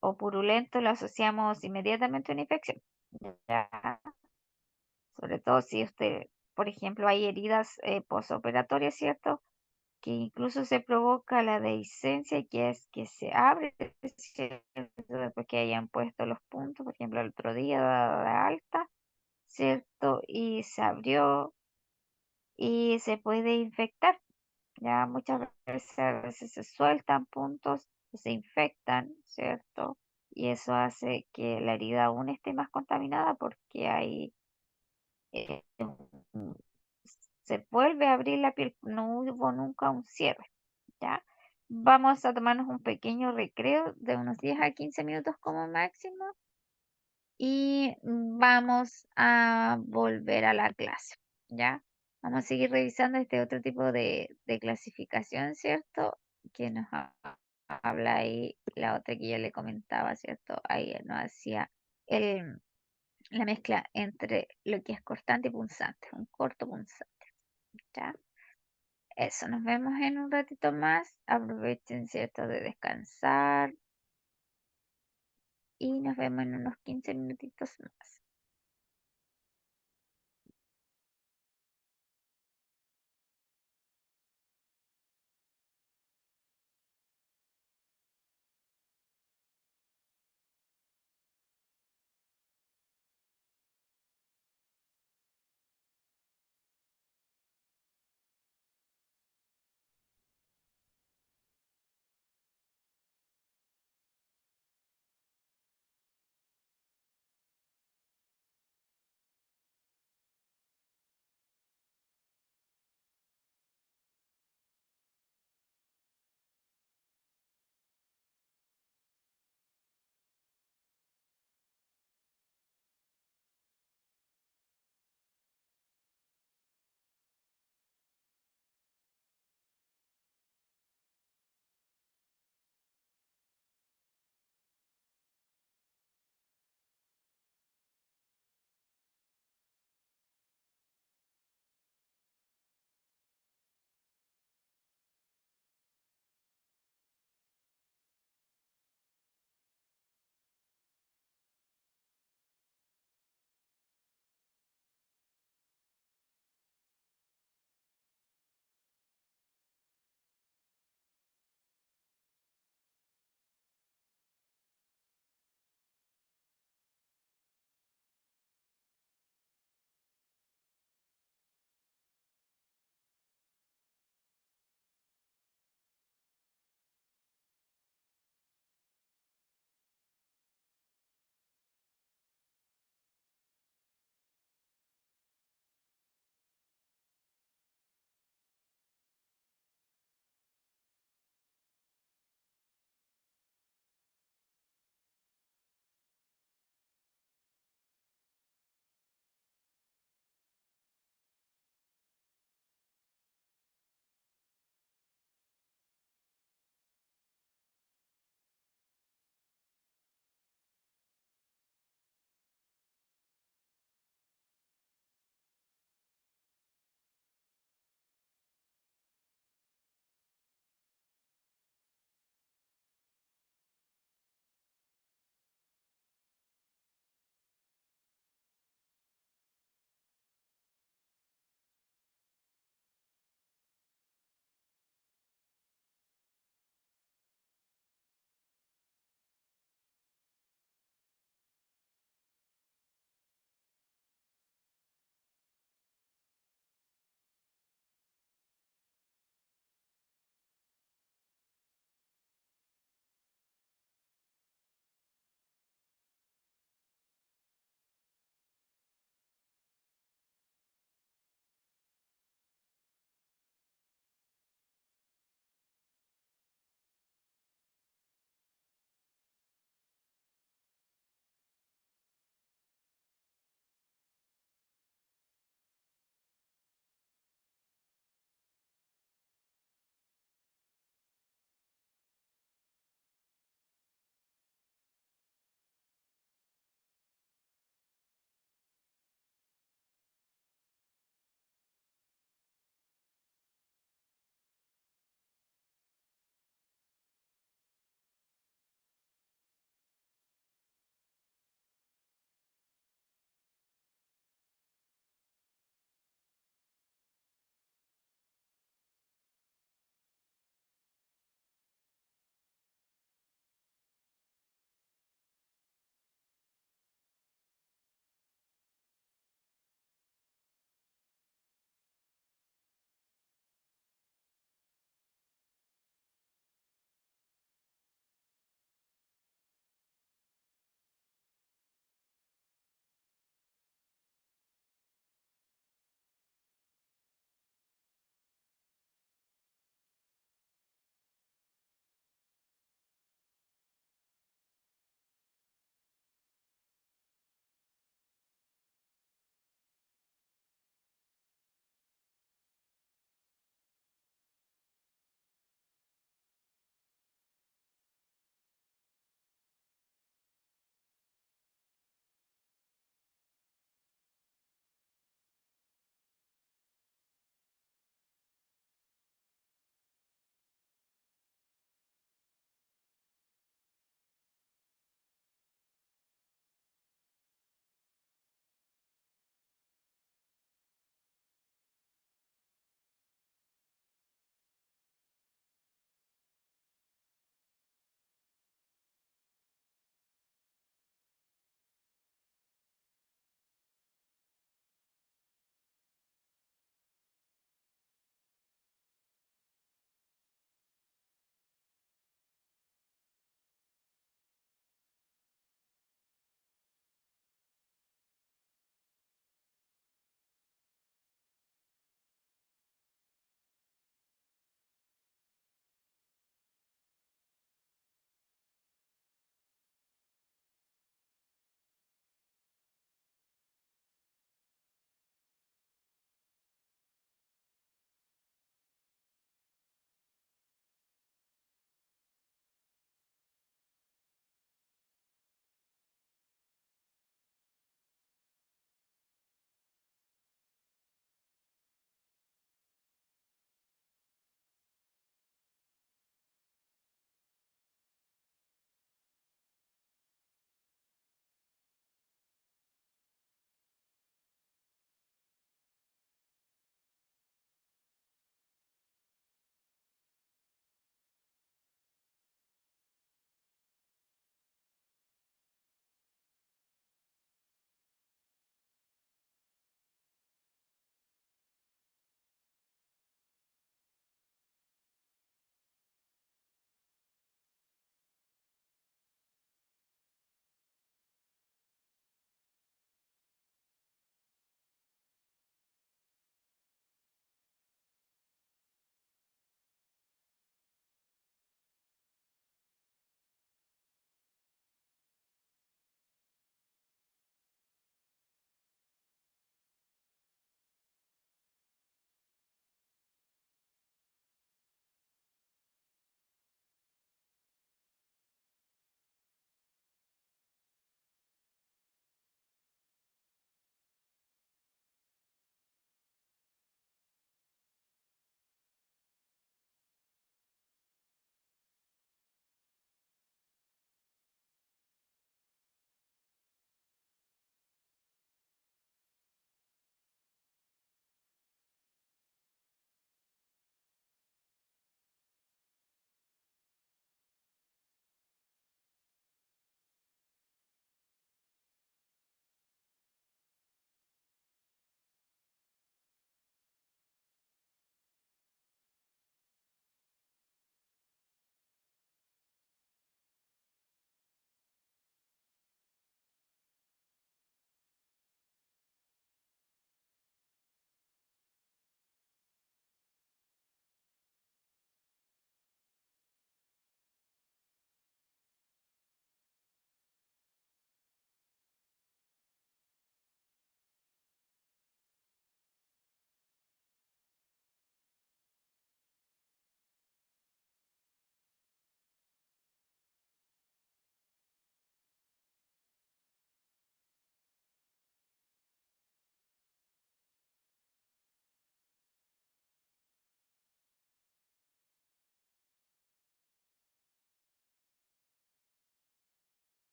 o purulento lo asociamos inmediatamente a una infección, ¿ya? Sobre todo si usted, por ejemplo, hay heridas posoperatorias, ¿cierto? Que incluso se provoca la dehiscencia, que es que se abre, ¿cierto? Después que hayan puesto los puntos, por ejemplo, el otro día dada la alta, ¿cierto? Y se abrió y se puede infectar. Ya muchas veces, a veces se sueltan puntos, se infectan, ¿cierto? Y eso hace que la herida aún esté más contaminada porque hay eh, mm, se vuelve a abrir la piel, no hubo nunca un cierre, ¿ya? Vamos a tomarnos un pequeño recreo de unos 10 a 15 minutos como máximo y vamos a volver a la clase, ¿ya? Vamos a seguir revisando este otro tipo de clasificación, ¿cierto? Que nos habla ahí la otra que yo le comentaba, ¿cierto? Ahí nos hacía el, la mezcla entre lo que es cortante y punzante, un corto punzante, ¿ya? Eso, nos vemos en un ratito más. Aprovechen, ¿cierto?, de descansar y nos vemos en unos 15 minutitos más.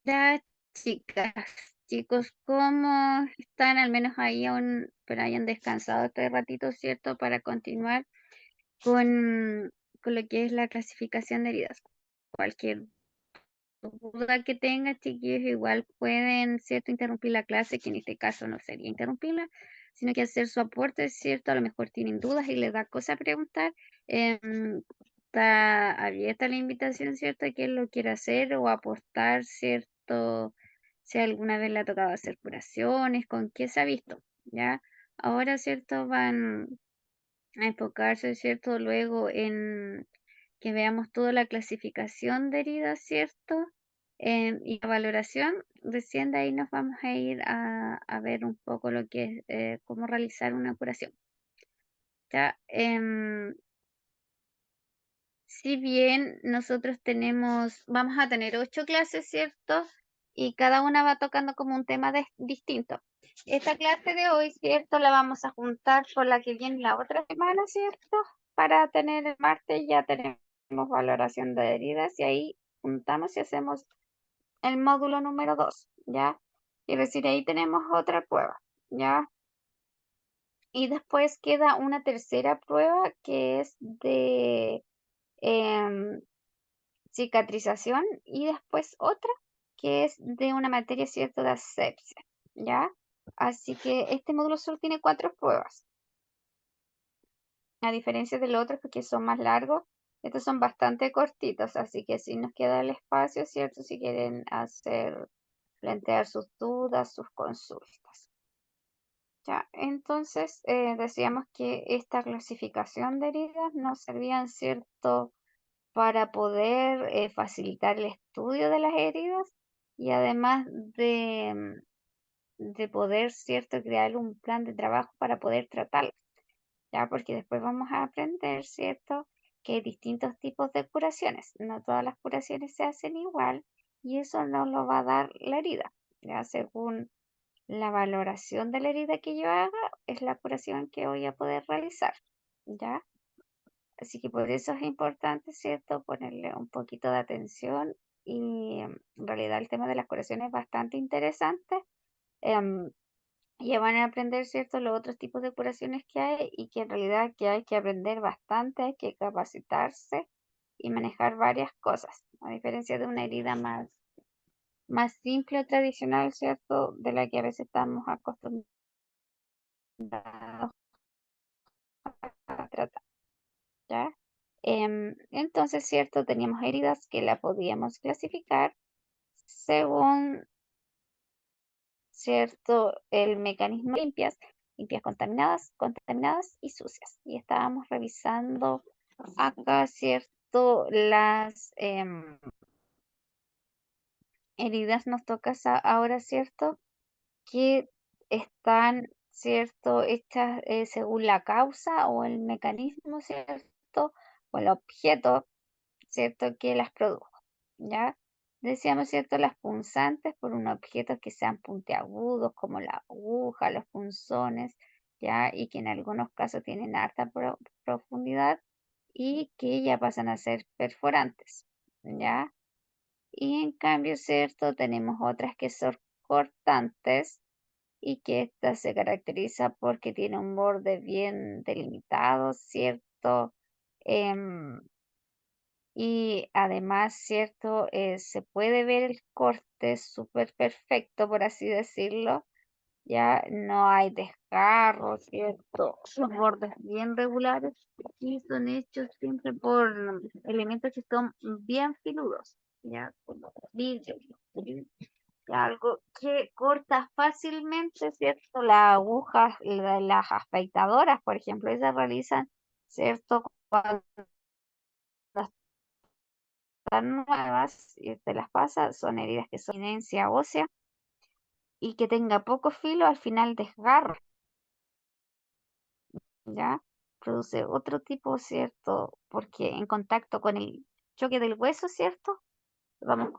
Ya, chicas, chicos, ¿cómo están? Al menos ahí aún, pero hayan descansado este ratito, ¿cierto? Para continuar con, con lo que es la clasificación de heridas. Cualquier duda que tengan, chiquillos, igual pueden, ¿cierto? Interrumpir la clase, que en este caso no sería interrumpirla, sino que hacer su aporte, ¿cierto? A lo mejor tienen dudas y les da cosa preguntar. Está abierta la invitación, ¿cierto? A quien lo quiera hacer o aportar, ¿cierto? Si alguna vez le ha tocado hacer curaciones, con qué se ha visto, ¿ya? Ahora, ¿cierto? Van a enfocarse, ¿cierto? Luego en que veamos toda la clasificación de heridas, ¿cierto? Y la valoración, recién de ahí nos vamos a ir a ver un poco lo que es cómo realizar una curación. ¿Ya? Si bien nosotros vamos a tener 8 clases, ¿cierto? Y cada una va tocando como un tema distinto. Esta clase de hoy, ¿cierto? La vamos a juntar con la que viene la otra semana, ¿cierto? Para tener el martes ya tenemos valoración de heridas y ahí juntamos y hacemos el módulo número 2, ¿ya? Y decir, ahí tenemos otra prueba, ¿ya? Y después queda una tercera prueba que es de cicatrización y después otra que es de una materia, ¿cierto? De asepsia, ¿ya? Así que este módulo solo tiene 4 pruebas. A diferencia del otro, porque son más largos, estos son bastante cortitos, así que si nos queda el espacio, ¿cierto? Si quieren plantear sus dudas, sus consultas. Ya, entonces decíamos que esta clasificación de heridas nos servían, ¿cierto? Para poder facilitar el estudio de las heridas y además de poder, ¿cierto?, crear un plan de trabajo para poder tratarlas, ¿ya? Porque después vamos a aprender, ¿cierto?, que hay distintos tipos de curaciones. No todas las curaciones se hacen igual y eso no lo va a dar la herida, ¿ya? Según la valoración de la herida que yo haga, es la curación que voy a poder realizar, ¿ya? Así que por eso es importante, ¿cierto?, ponerle un poquito de atención y en realidad el tema de las curaciones es bastante interesante. em, Ya van a aprender, ¿cierto?, los otros tipos de curaciones que hay y que en realidad que hay que aprender bastante, hay que capacitarse y manejar varias cosas, a diferencia de una herida más simple o tradicional, ¿cierto?, de la que a veces estamos acostumbrados a tratar, ¿ya? Entonces, ¿cierto? Teníamos heridas que la podíamos clasificar según, ¿cierto? El mecanismo limpias contaminadas y sucias. Y estábamos revisando acá, ¿cierto? Las heridas nos toca ahora, ¿cierto? Que están, ¿cierto? Hechas según la causa o el mecanismo, ¿cierto? O el objeto, ¿cierto? Que las produjo, ¿ya? Decíamos, ¿cierto? Las punzantes por un objeto que sean puntiagudos, como la aguja, los punzones, ¿ya? Y que en algunos casos tienen harta profundidad y que ya pasan a ser perforantes, ¿ya? Y en cambio, ¿cierto? Tenemos otras que son cortantes y que esta se caracteriza porque tiene un borde bien delimitado, ¿cierto? Em, y además, ¿cierto? Se puede ver el corte súper perfecto, por así decirlo. Ya no hay desgarro, ¿cierto? Los bordes bien regulares y son hechos siempre por elementos que son bien filudos, ya como vidrio, algo que corta fácilmente, ¿cierto? Las agujas, las afeitadoras, por ejemplo, esas realizan, ¿cierto? Cuando están nuevas y te las pasa, son heridas que son evidencia ósea y que tenga poco filo, al final desgarra, ¿ya? Produce otro tipo, ¿cierto? Porque en contacto con el choque del hueso, ¿cierto? Es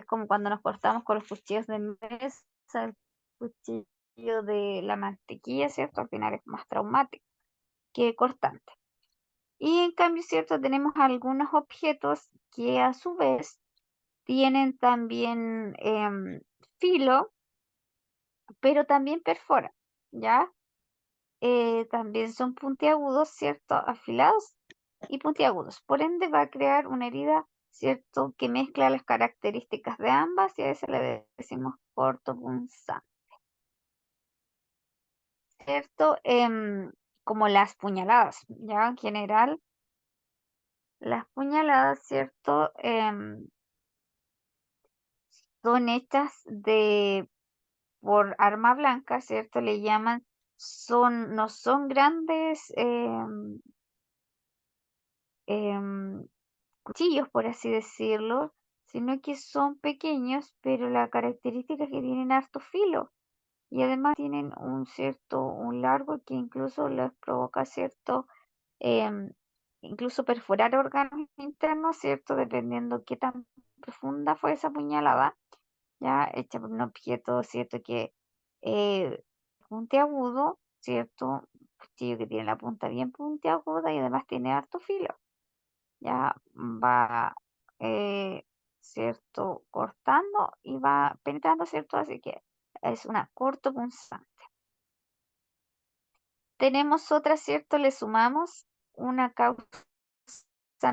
como cuando nos cortamos con los cuchillos de mesa, el cuchillo de la mantequilla, ¿cierto? Al final es más traumático que cortante. Y en cambio, ¿cierto? Tenemos algunos objetos que a su vez tienen también filo, pero también perforan, ¿ya? También son puntiagudos, ¿cierto? Afilados y puntiagudos. Por ende, va a crear una herida, ¿cierto? Que mezcla las características de ambas y a eso le decimos cortopunzante, ¿cierto? Como las puñaladas, ¿ya? En general, las puñaladas, ¿cierto? Son hechas por arma blanca, ¿cierto? Le llaman, no son grandes em, cuchillos, por así decirlo, sino que son pequeños, pero la característica es que tienen harto filo y además tienen un largo que incluso les provoca em, incluso perforar órganos internos, ¿cierto? Dependiendo qué tan profunda fue esa puñalada, ya hecha por un objeto, ¿cierto? Que eh, puntiagudo, ¿cierto? Un cuchillo que tiene la punta bien puntiaguda y además tiene harto filo, ya va, ¿cierto? Cortando y va penetrando, ¿cierto? Así que es una cortopunzante. Tenemos otra, ¿cierto? Le sumamos una causa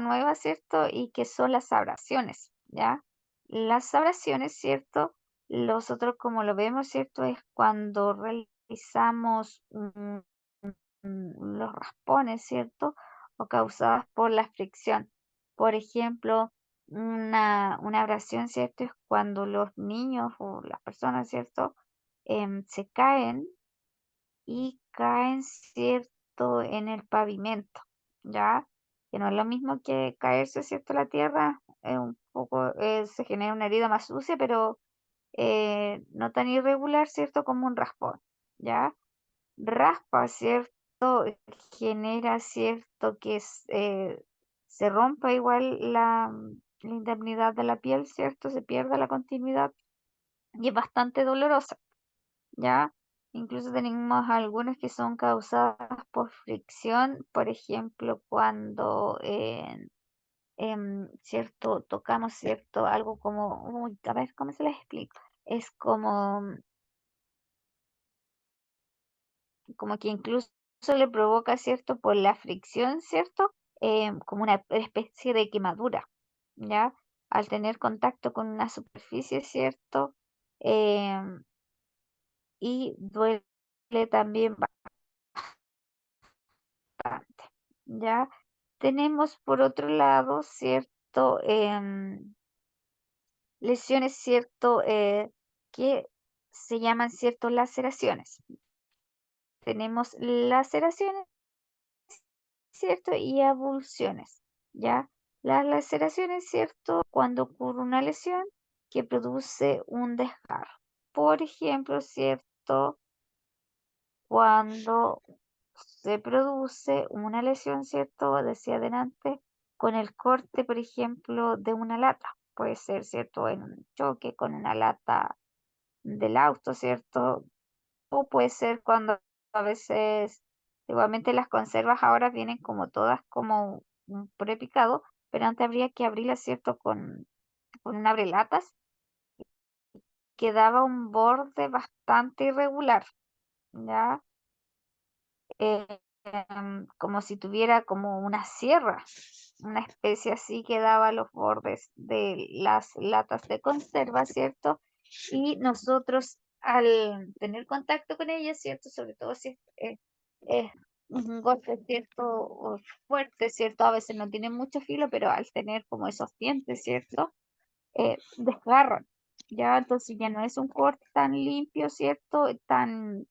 nueva, ¿cierto? Y que son las abrasiones, ¿ya? Las abrasiones, ¿cierto? Nosotros como lo vemos, ¿cierto? Es cuando realizamos los raspones, ¿cierto? O causadas por la fricción. Por ejemplo, una abrasión, ¿cierto? Es cuando los niños o las personas, ¿cierto? Se caen y caen, ¿cierto? En el pavimento, ¿ya? Que no es lo mismo que caerse, ¿cierto? A la tierra, un poco, se genera una herida más sucia, pero no tan irregular, ¿cierto? Como un raspón, ¿ya? Raspa, ¿cierto? Genera, ¿cierto? Se rompa igual la indemnidad de la piel, ¿cierto? Se pierde la continuidad y es bastante dolorosa, ¿ya? Incluso tenemos algunas que son causadas por fricción, por ejemplo, cuando, ¿cierto? Tocamos, ¿cierto? Algo como, uy, a ver, ¿cómo se les explico? Es como que incluso le provoca, ¿cierto? Por la fricción, ¿cierto? Como una especie de quemadura, ¿ya? Al tener contacto con una superficie, ¿cierto? Em, y duele también bastante, ¿ya? Tenemos por otro lado, ¿cierto? Lesiones, ¿cierto? Que se llaman, ¿cierto? Laceraciones. Tenemos laceraciones, ¿cierto? Y avulsiones, ¿ya? Las laceraciones, ¿cierto? Cuando ocurre una lesión que produce un desgarro. Por ejemplo, ¿cierto? Cuando se produce una lesión, ¿cierto? Decía adelante, con el corte, por ejemplo, de una lata. Puede ser, ¿cierto? En un choque con una lata del auto, ¿cierto? O puede ser cuando a veces, igualmente las conservas ahora vienen como todas como un prepicado, pero antes habría que abrirlas, ¿cierto? Con un abrelatas que daba un borde bastante irregular, ¿ya? eh, como si tuviera como una sierra, una especie así que daba los bordes de las latas de conserva, ¿cierto? Y nosotros al tener contacto con ellas, ¿cierto? Sobre todo si es un golpe, ¿cierto? O fuerte, ¿cierto? A veces no tiene mucho filo, pero al tener como esos dientes, ¿cierto? Desgarran. Ya, entonces ya no es un corte tan limpio, ¿cierto? Tan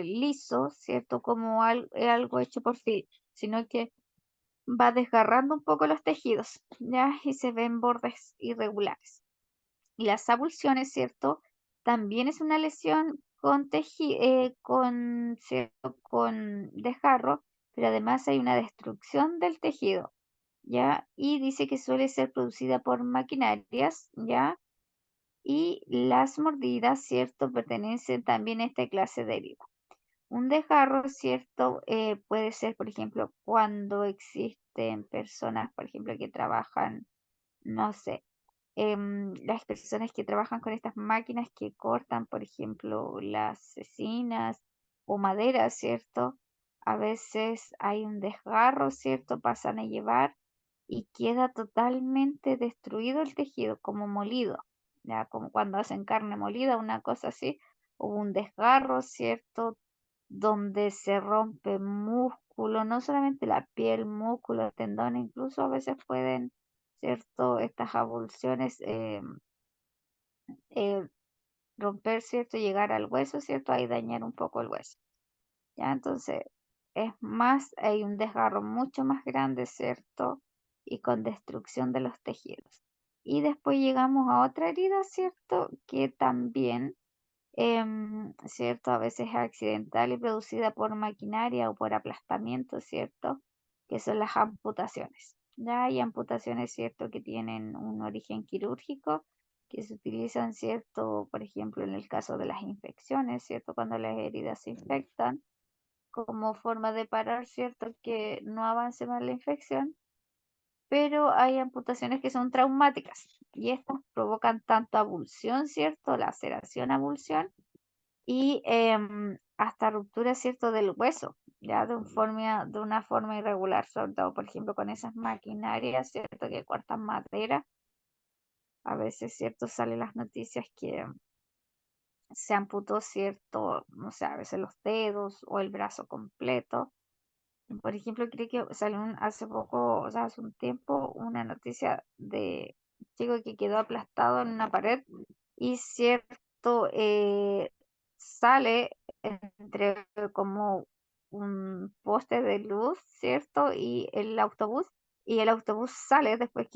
liso, ¿cierto? Como algo hecho por fin, sino que va desgarrando un poco los tejidos, ¿ya? Y se ven bordes irregulares. Y las abulsiones, ¿cierto? También es una lesión ¿cierto? Con desgarro, pero además hay una destrucción del tejido, ¿ya? Y dice que suele ser producida por maquinarias, ¿ya? Y las mordidas, ¿cierto? Pertenecen también a esta clase de herida. Un desgarro, ¿cierto? Puede ser, por ejemplo, cuando existen personas, por ejemplo, que trabajan, no sé, las personas que trabajan con estas máquinas que cortan, por ejemplo, las cecinas o madera, ¿cierto? A veces hay un desgarro, ¿cierto? Pasan a llevar y queda totalmente destruido el tejido, como molido, ya como cuando hacen carne molida, una cosa así, hubo un desgarro, ¿cierto? Donde se rompe músculo, no solamente la piel, músculo, tendón, incluso a veces pueden, ¿cierto? Estas avulsiones eh, romper, ¿cierto? Llegar al hueso, ¿cierto? Ahí dañar un poco el hueso. ¿Ya? Entonces, es más, hay un desgarro mucho más grande, ¿cierto? Y con destrucción de los tejidos. Y después llegamos a otra herida, ¿cierto? Que también, ¿cierto? A veces es accidental y producida por maquinaria o por aplastamiento, ¿cierto? Que son las amputaciones. Ya hay amputaciones, ¿cierto? Que tienen un origen quirúrgico, que se utilizan, ¿cierto? Por ejemplo, en el caso de las infecciones, ¿cierto? Cuando las heridas se infectan como forma de parar, ¿cierto? Que no avance más la infección, pero hay amputaciones que son traumáticas y estas provocan tanto abulsión, ¿cierto? Laceración, abulsión y hasta ruptura, ¿cierto? Del hueso, ya de una forma irregular, sobre todo, por ejemplo, con esas maquinarias, ¿cierto? Que cortan madera. A veces, ¿cierto? Salen las noticias que se amputó, ¿cierto? No sé, a veces los dedos o el brazo completo. Por ejemplo, creo que salió hace poco, o sea, hace un tiempo, una noticia de un chico que quedó aplastado en una pared y cierto, sale entre como un poste de luz, ¿cierto? Y el autobús sale después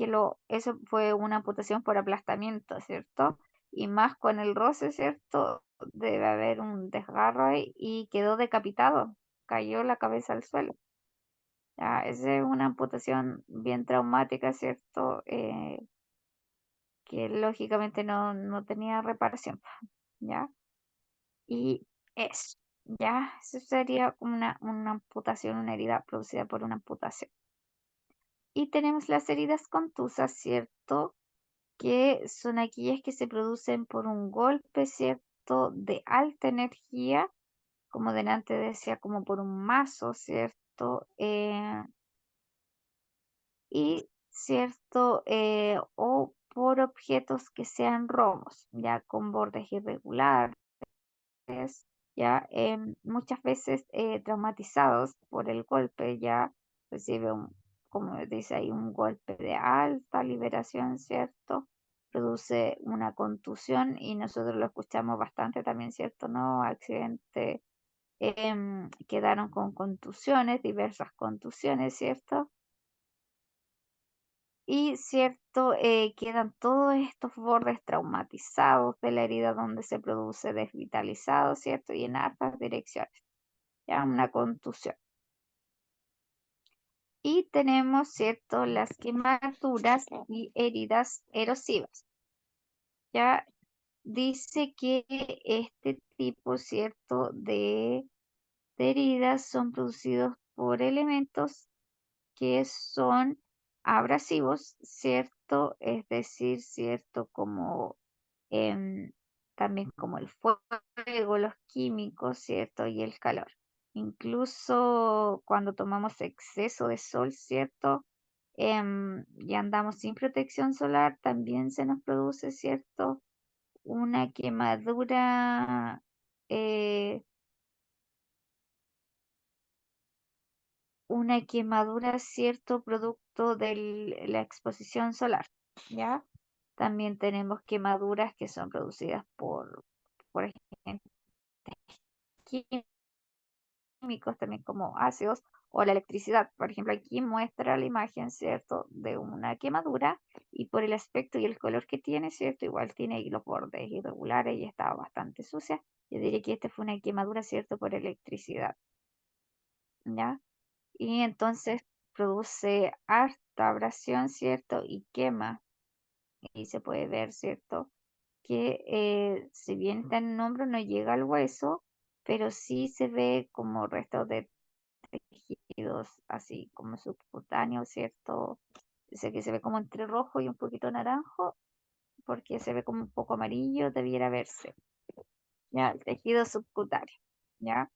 eso fue una amputación por aplastamiento, ¿cierto? Y más con el roce, ¿cierto? Debe haber un desgarro ahí y quedó decapitado, cayó la cabeza al suelo. Ya, esa es una amputación bien traumática, ¿cierto? Que lógicamente no tenía reparación, ¿ya? Y eso, ¿ya? Eso sería una amputación, una herida producida por una amputación. Y tenemos las heridas contusas, ¿cierto? Que son aquellas que se producen por un golpe, ¿cierto? De alta energía, como delante decía, como por un mazo, ¿cierto? Y cierto, o por objetos que sean robos, ya con bordes irregulares, ya muchas veces traumatizados por el golpe, ya recibe como dice ahí, un golpe de alta liberación, ¿cierto? Produce una contusión y nosotros lo escuchamos bastante también, ¿cierto? ¿No? Accidente, quedaron con contusiones, diversas contusiones, ¿cierto? Y cierto, quedan todos estos bordes traumatizados de la herida donde se produce desvitalizado, ¿cierto? Y en hartas direcciones, ya una contusión. Y tenemos, ¿cierto? Las quemaduras y heridas erosivas. Ya dice que este tipo, ¿cierto? De heridas son producidos por elementos que son abrasivos, ¿cierto? Es decir, ¿cierto? Como em, también como el fuego, los químicos, ¿cierto? Y el calor. Incluso cuando tomamos exceso de sol, ¿cierto? Y andamos sin protección solar, también se nos produce, ¿cierto? Una quemadura eh, cierto producto de la exposición solar, ¿ya? También tenemos quemaduras que son producidas por ejemplo, químicos, también como ácidos o la electricidad. Por ejemplo, aquí muestra la imagen, ¿cierto? De una quemadura y por el aspecto y el color que tiene, ¿cierto? Igual tiene los bordes irregulares y está bastante sucia. Yo diría que esta fue una quemadura, ¿cierto? Por electricidad, ¿ya? Y entonces produce harta abrasión, ¿cierto? Y quema. Y se puede ver, ¿cierto? Que si bien está en el hombro, no llega al hueso, pero sí se ve como restos de tejidos así como subcutáneos, ¿cierto? Sé que se ve como entre rojo y un poquito naranjo, porque se ve como un poco amarillo, debiera verse, ¿ya? El tejido subcutáneo, ¿ya?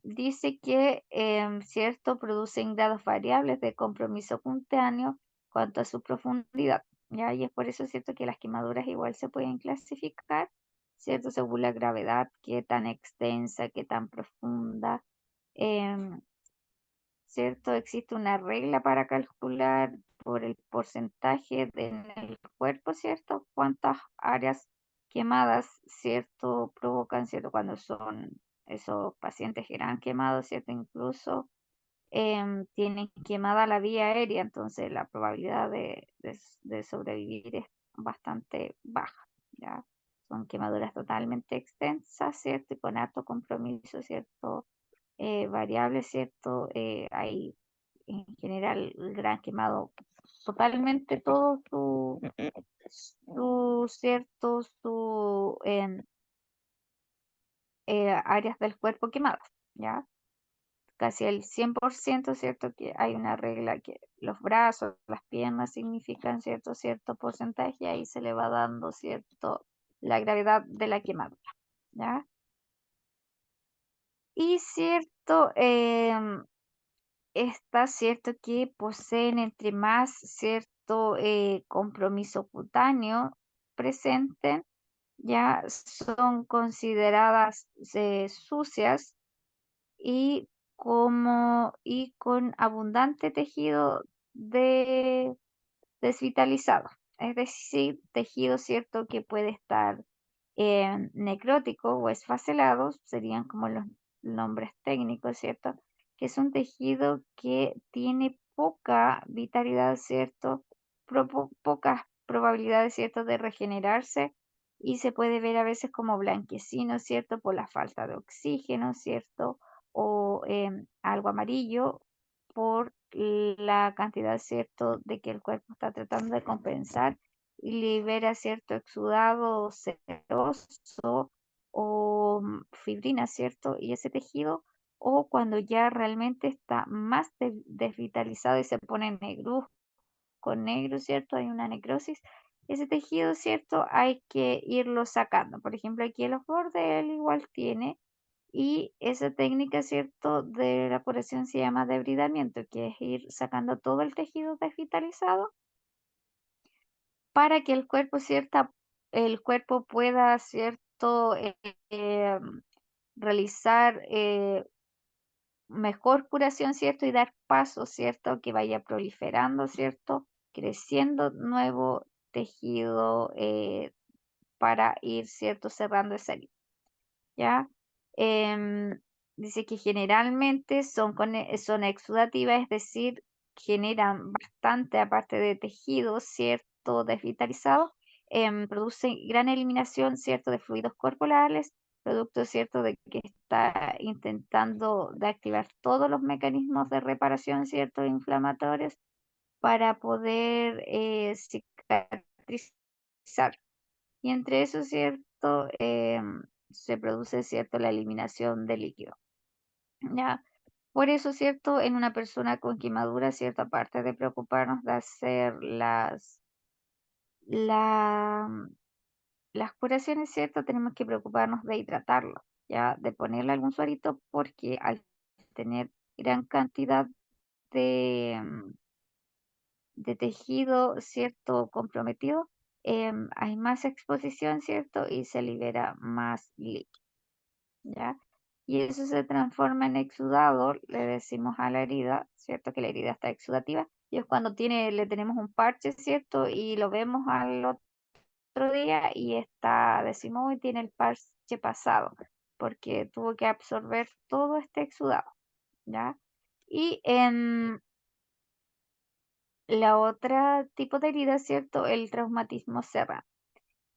Dice que, cierto, producen grados variables de compromiso cutáneo cuanto a su profundidad, ¿ya? Y es por eso, cierto, que las quemaduras igual se pueden clasificar, ¿cierto? Según la gravedad, qué tan extensa, qué tan profunda, em, ¿cierto? Existe una regla para calcular por el porcentaje en el cuerpo, ¿cierto? Cuántas áreas quemadas, ¿cierto? Provocan, ¿cierto? Cuando son esos pacientes que eran quemados, ¿cierto? Incluso tienen quemada la vía aérea, entonces la probabilidad de sobrevivir es bastante baja, ¿ya? Son quemaduras totalmente extensas, ¿cierto? Y con alto compromiso, ¿cierto? Variables, ¿cierto? Hay en general el gran quemado, totalmente todo ¿cierto? Áreas del cuerpo quemadas, ¿ya? Casi el 100%, ¿cierto? Que hay una regla que los brazos, las piernas significan, cierto porcentaje, y ahí se le va dando, ¿cierto? La gravedad de la quemadura, ¿ya? Y cierto, está cierto que poseen entre más cierto compromiso cutáneo presente, ya son consideradas sucias y y con abundante tejido de desvitalizado, es decir, tejido cierto que puede estar necrótico o esfacelado, serían como los nombres técnicos, ¿cierto? Que es un tejido que tiene poca vitalidad, ¿cierto? Pocas probabilidades, ¿cierto?, de regenerarse, y se puede ver a veces como blanquecino, ¿cierto? Por la falta de oxígeno, ¿cierto? O algo amarillo por la cantidad, ¿cierto?, de que el cuerpo está tratando de compensar y libera cierto exudado seroso o fibrina, ¿cierto? Y ese tejido, o cuando ya realmente está más desvitalizado y se pone con negro, ¿cierto? Hay una necrosis. Ese tejido, ¿cierto? Hay que irlo sacando. Por ejemplo, aquí en los bordes él igual tiene, y esa técnica, ¿cierto?, de la curación se llama debridamiento, que es ir sacando todo el tejido desvitalizado para que el cuerpo pueda, ¿cierto?, realizar mejor curación, ¿cierto? Y dar paso, ¿cierto? Que vaya proliferando, ¿cierto? Creciendo nuevo tejido para ir, ¿cierto? Cerrando esa herida, ¿ya? Em, Dice que generalmente son exudativas, es decir, generan bastante, aparte de tejido, ¿cierto? Desvitalizado, producen gran eliminación, ¿cierto? De fluidos corporales, producto, ¿cierto? De que está intentando de activar todos los mecanismos de reparación, ¿cierto? Inflamatorios para poder cicatrizar. Y entre eso, ¿cierto? Se produce, ¿cierto? La eliminación de líquido, ¿ya? Por eso, ¿cierto? En una persona con quemadura, ¿cierto? Aparte de preocuparnos de hacer la- las curaciones, ¿cierto? Tenemos que preocuparnos de hidratarlo, ¿ya? De ponerle algún suerito, porque al tener gran cantidad de, de tejido, ¿cierto? Comprometido, hay más exposición, ¿cierto? Y se libera más líquido, ¿ya? Y eso se transforma en exudado, le decimos a la herida, ¿cierto? Que la herida está exudativa. Y es cuando le tenemos un parche, ¿cierto? Y lo vemos al otro día y decimos, hoy tiene el parche pasado, porque tuvo que absorber todo este exudado, ¿ya? Y en la otra tipo de herida, ¿cierto? El traumatismo serrano.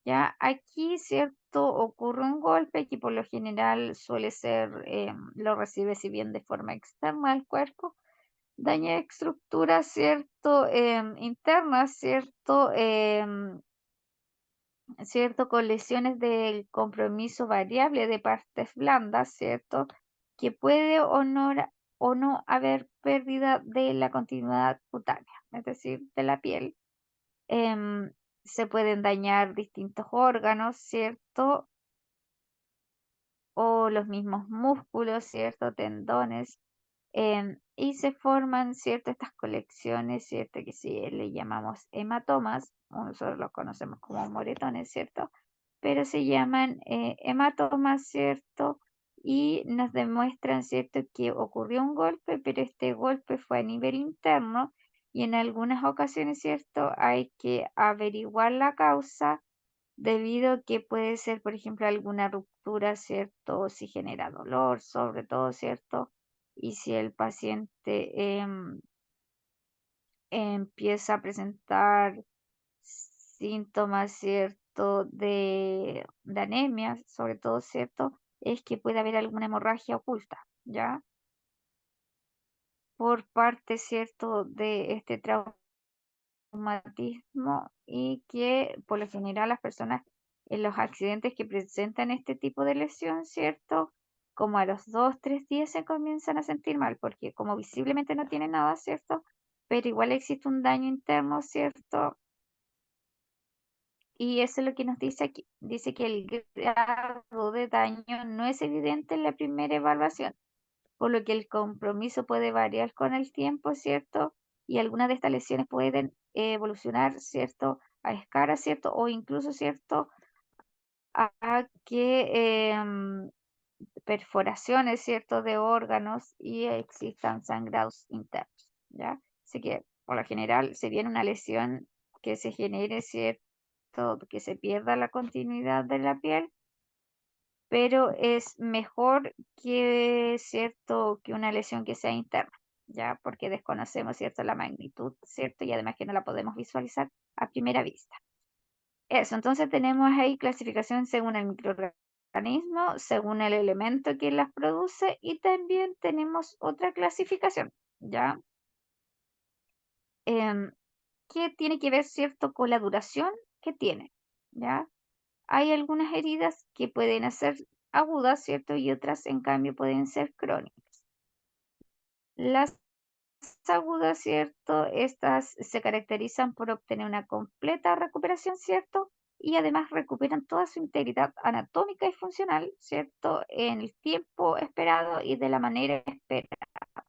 Ya aquí, ¿cierto? Ocurre un golpe que por lo general suele ser, lo recibe si bien de forma externa al cuerpo, daña estructuras, ¿cierto? Internas, ¿cierto? ¿cierto? Con lesiones del compromiso variable de partes blandas, ¿cierto? Que puede o no haber pérdida de la continuidad cutánea, es decir, de la piel. Em, Se pueden dañar distintos órganos, ¿cierto? O los mismos músculos, ¿cierto? Tendones. Y se forman, ¿cierto? Estas colecciones, ¿cierto? Que sí le llamamos hematomas, o nosotros los conocemos como moretones, ¿cierto? Pero se llaman hematomas, ¿cierto? Y nos demuestran, ¿cierto? Que ocurrió un golpe, pero este golpe fue a nivel interno y en algunas ocasiones, ¿cierto? Hay que averiguar la causa debido a que puede ser, por ejemplo, alguna ruptura, ¿cierto? Si genera dolor, sobre todo, ¿cierto? Y si el paciente empieza a presentar síntomas, ¿cierto? De anemia, sobre todo, ¿cierto? Es que puede haber alguna hemorragia oculta, ¿ya? Por parte, ¿cierto? De este traumatismo y que por lo general las personas en los accidentes que presentan este tipo de lesión, ¿cierto? Como a los 2, 3 días se comienzan a sentir mal, porque como visiblemente no tiene nada, ¿cierto? Pero igual existe un daño interno, ¿cierto? Y eso es lo que nos dice aquí. Dice que el grado de daño no es evidente en la primera evaluación, por lo que el compromiso puede variar con el tiempo, ¿cierto? Y algunas de estas lesiones pueden evolucionar, ¿cierto? A escala, ¿cierto? O incluso, ¿cierto? A que perforaciones, ¿cierto? De órganos y existan sangrados internos, ¿ya? Así que, por lo general, si bien una lesión que se genere, ¿cierto? Que se pierda la continuidad de la piel, pero es mejor que, ¿cierto? Que una lesión que sea interna, ¿ya? Porque desconocemos, ¿cierto? La magnitud, ¿cierto? Y además que no la podemos visualizar a primera vista. Eso, entonces tenemos ahí clasificación según el microorganismo, según el elemento que las produce y también tenemos otra clasificación, ¿ya? Em, que tiene que ver, ¿cierto? Con la duración que tiene, ¿ya? Hay algunas heridas que pueden ser agudas, ¿cierto? Y otras, en cambio, pueden ser crónicas. Las agudas, ¿cierto? Estas se caracterizan por obtener una completa recuperación, ¿cierto? Y además recuperan toda su integridad anatómica y funcional, ¿cierto? En el tiempo esperado y de la manera esperada.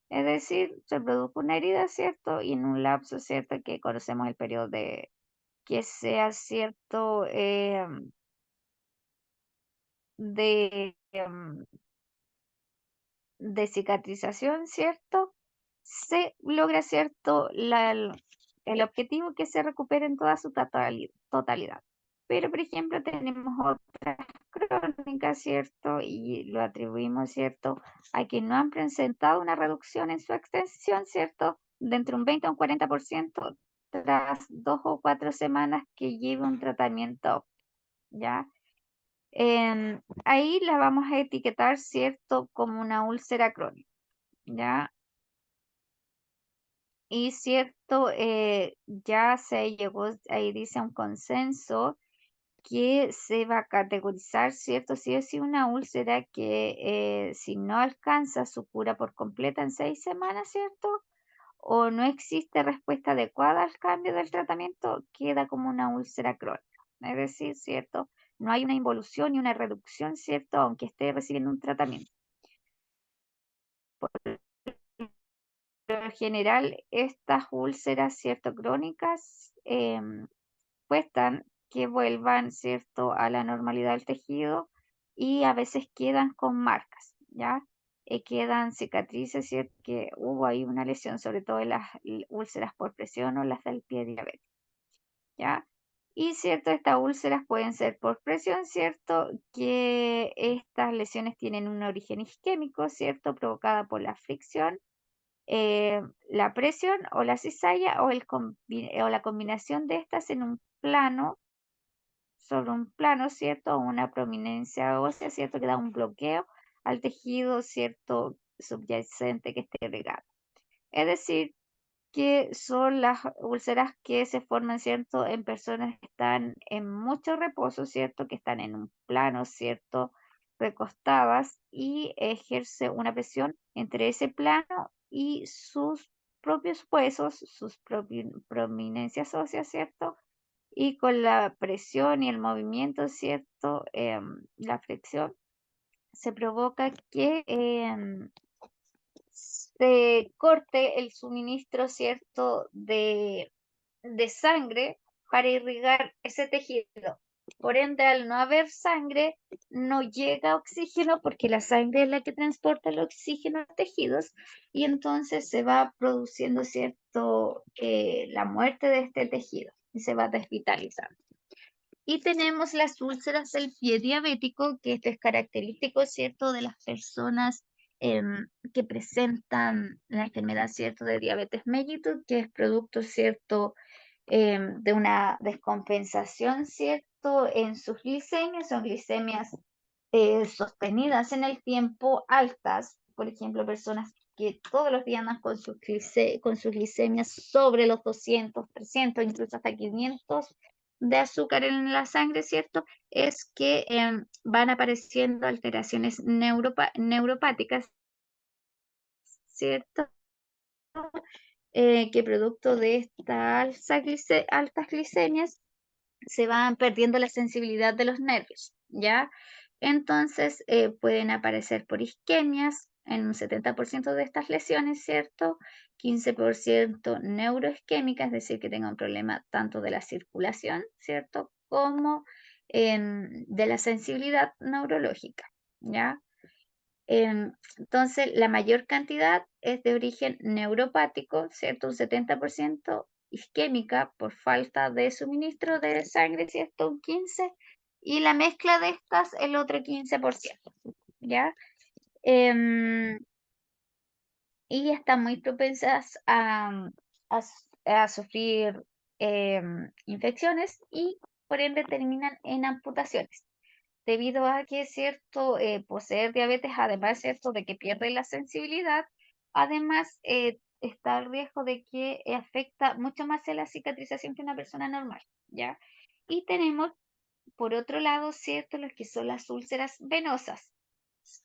Es decir, se produjo una herida, ¿cierto? Y en un lapso, ¿cierto? Que conocemos el periodo de que sea, ¿cierto? De de cicatrización, ¿cierto? Se logra, ¿cierto? El objetivo que se recupere en toda su totalidad. Pero, por ejemplo, tenemos otras crónicas, ¿cierto? Y lo atribuimos, ¿cierto? A que no han presentado una reducción en su extensión, ¿cierto? De entre un 20 a un 40% tras 2 o 4 semanas que lleve un tratamiento, ¿ya? Ahí la vamos a etiquetar, ¿cierto? Como una úlcera crónica, ¿ya? Y cierto, ya se llegó, ahí dice un consenso que se va a categorizar, ¿cierto? Sí o sí una úlcera que si no alcanza su cura por completa en 6 semanas, ¿cierto? O no existe respuesta adecuada al cambio del tratamiento, queda como una úlcera crónica. Es decir, ¿cierto? No hay una involución ni una reducción, ¿cierto? Aunque esté recibiendo un tratamiento. Por lo general, estas úlceras, ¿cierto? Crónicas, cuestan que vuelvan, ¿cierto? A la normalidad del tejido y a veces quedan con marcas, ¿ya? Quedan cicatrices, ¿cierto? Que hubo ahí una lesión, sobre todo en las úlceras por presión o las del pie diabético, ¿ya? Y cierto, estas úlceras pueden ser por presión, ¿cierto? Que estas lesiones tienen un origen isquémico, ¿cierto? Provocada por la fricción, la presión o la cizalla o la combinación de estas en un plano, sobre un plano, ¿cierto? O una prominencia ósea, ¿cierto? Que da un bloqueo al tejido, ¿cierto? Subyacente que esté regado. Es decir, que son las úlceras que se forman, ¿cierto?, en personas que están en mucho reposo, ¿cierto?, que están en un plano, ¿cierto?, recostadas y ejerce una presión entre ese plano y sus propios huesos, sus prominencias óseas, ¿cierto? Y con la presión y el movimiento, ¿cierto? La fricción se provoca que se corte el suministro, ¿cierto?, de sangre para irrigar ese tejido. Por ende, al no haber sangre, no llega oxígeno porque la sangre es la que transporta el oxígeno a los tejidos y entonces se va produciendo, ¿cierto?, la muerte de este tejido y se va desvitalizando. Y tenemos las úlceras del pie diabético, que esto es característico, ¿cierto?, de las personas que presentan la enfermedad, ¿cierto?, de diabetes mellitus, que es producto, ¿cierto?, de una descompensación, ¿cierto?, en sus glicemias, son glicemias sostenidas en el tiempo, altas, por ejemplo, personas que todos los días andan con sus glicemias sobre los 200, 300, incluso hasta 500 de azúcar en la sangre, ¿cierto? Es que van apareciendo alteraciones neuropáticas, ¿cierto? Que producto de estas altas glicemias se van perdiendo la sensibilidad de los nervios, ¿ya? Entonces pueden aparecer por isquemias en un 70% de estas lesiones, ¿cierto? 15% neuroisquémicas, es decir, que tenga un problema tanto de la circulación, ¿cierto? Como de la sensibilidad neurológica, ¿ya? Entonces, la mayor cantidad es de origen neuropático, ¿cierto? Un 70% isquémica por falta de suministro de sangre, ¿cierto? Un 15%, y la mezcla de estas el otro 15%, ¿ya? Em, y están muy propensas a sufrir infecciones y por ende terminan en amputaciones debido a que, cierto, poseer diabetes, además, cierto, de que pierde la sensibilidad, además está el riesgo de que afecta mucho más a la cicatrización que una persona normal, ¿ya? Y tenemos, por otro lado, cierto, los que son las úlceras venosas,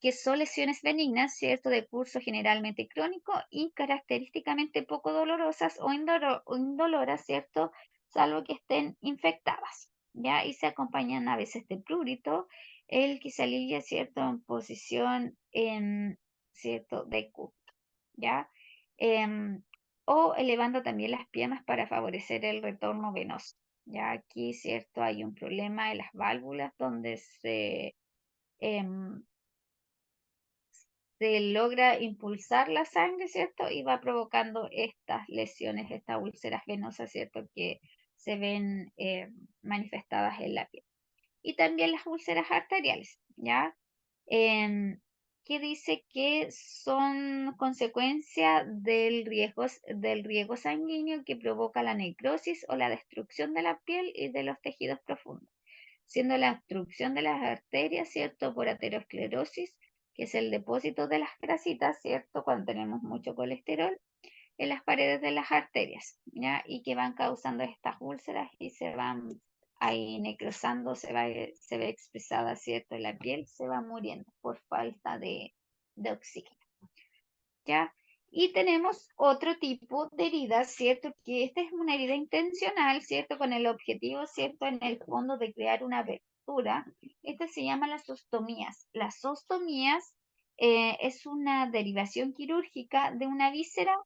que son lesiones benignas, cierto, de curso generalmente crónico y característicamente poco dolorosas o indoloras, cierto, salvo que estén infectadas, ¿ya? Y se acompañan a veces de prurito, el que se alivia, cierto, en posición, cierto, de Q, ¿ya? Em, o elevando también las piernas para favorecer el retorno venoso. Ya aquí, cierto, hay un problema en las válvulas donde em, se logra impulsar la sangre, ¿cierto? Y va provocando estas lesiones, estas úlceras venosas, ¿cierto? Que se ven manifestadas en la piel. Y también las úlceras arteriales, ¿ya? Em, que dice que son consecuencia del riesgo sanguíneo que provoca la necrosis o la destrucción de la piel y de los tejidos profundos, siendo la obstrucción de las arterias, ¿cierto? Por aterosclerosis, que es el depósito de las grasitas, ¿cierto? Cuando tenemos mucho colesterol en las paredes de las arterias, ¿ya? Y que van causando estas úlceras y se van ahí necrosando, se ve expresada, ¿cierto? En la piel se va muriendo por falta de oxígeno, ¿ya? Y tenemos otro tipo de heridas, ¿cierto? Que esta es una herida intencional, ¿cierto? Con el objetivo, ¿cierto? En el fondo de crear una abertura. Esta se llama las ostomías. Las ostomías es una derivación quirúrgica de una víscera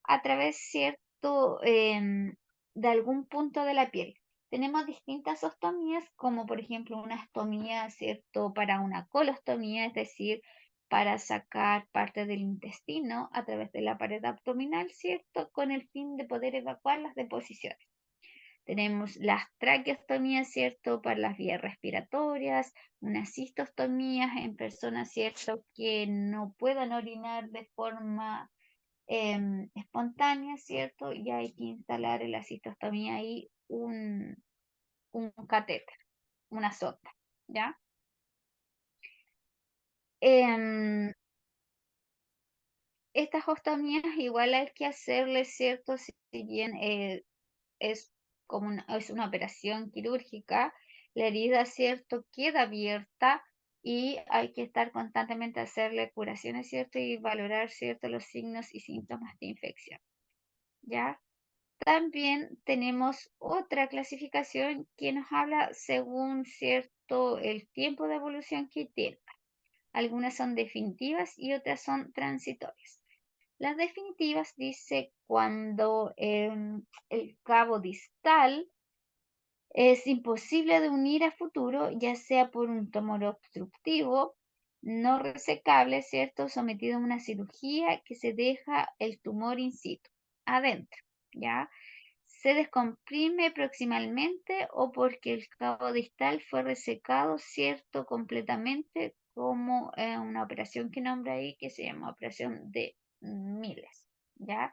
a través, ¿cierto? De algún punto de la piel. Tenemos distintas ostomías, como por ejemplo una ostomía, ¿cierto? Para una colostomía, es decir, para sacar parte del intestino a través de la pared abdominal, ¿cierto? Con el fin de poder evacuar las deposiciones. Tenemos las traqueostomías, ¿cierto? Para las vías respiratorias, unas cistostomías en personas, ¿cierto? Que no puedan orinar de forma espontánea, ¿cierto? Y hay que instalar en la cistostomía ahí un catéter, una sonda, ¿ya? Em, estas ostomías igual hay que hacerle, ¿cierto? Si bien es como es una operación quirúrgica, la herida, ¿cierto? Queda abierta y hay que estar constantemente a hacerle curaciones, ¿cierto? Y valorar, ¿cierto? Los signos y síntomas de infección, ¿ya? También tenemos otra clasificación que nos habla según, ¿cierto? El tiempo de evolución que tiene. Algunas son definitivas y otras son transitorias. Las definitivas dice cuando el cabo distal es imposible de unir a futuro, ya sea por un tumor obstructivo, no resecable, ¿cierto? Sometido a una cirugía que se deja el tumor in situ, adentro, ¿ya? Se descomprime proximalmente o porque el cabo distal fue resecado, ¿cierto? Completamente, como una operación que nombra ahí que se llama operación de Miles, ¿ya?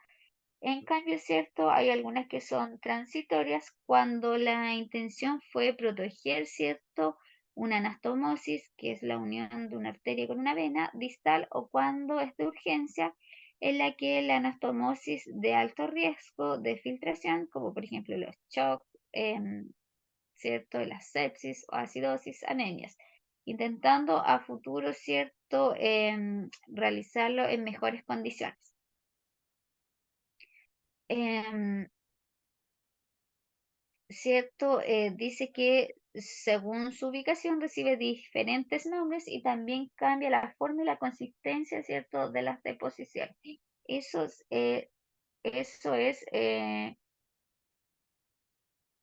En cambio, ¿cierto? Hay algunas que son transitorias cuando la intención fue proteger, ¿cierto? Una anastomosis, que es la unión de una arteria con una vena distal, o cuando es de urgencia, en la que la anastomosis de alto riesgo de filtración, como por ejemplo los shock, ¿cierto? La sepsis o acidosis, anemias, intentando a futuro, ¿cierto? Realizarlo en mejores condiciones. Em, ¿Cierto? Dice que según su ubicación recibe diferentes nombres y también cambia la forma y la consistencia, ¿cierto? De las deposiciones. Eso es, eh, eso es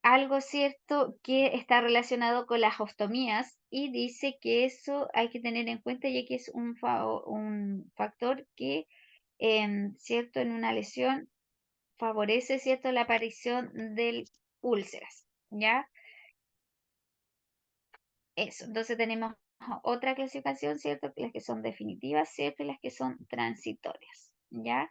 algo cierto que está relacionado con las ostomías y dice que eso hay que tener en cuenta ya que es un factor que, ¿cierto? En una lesión favorece, ¿cierto? La aparición de úlceras, ¿ya? Eso, entonces tenemos otra clasificación, ¿cierto? Las que son definitivas, ¿cierto? Y las que son transitorias, ¿ya?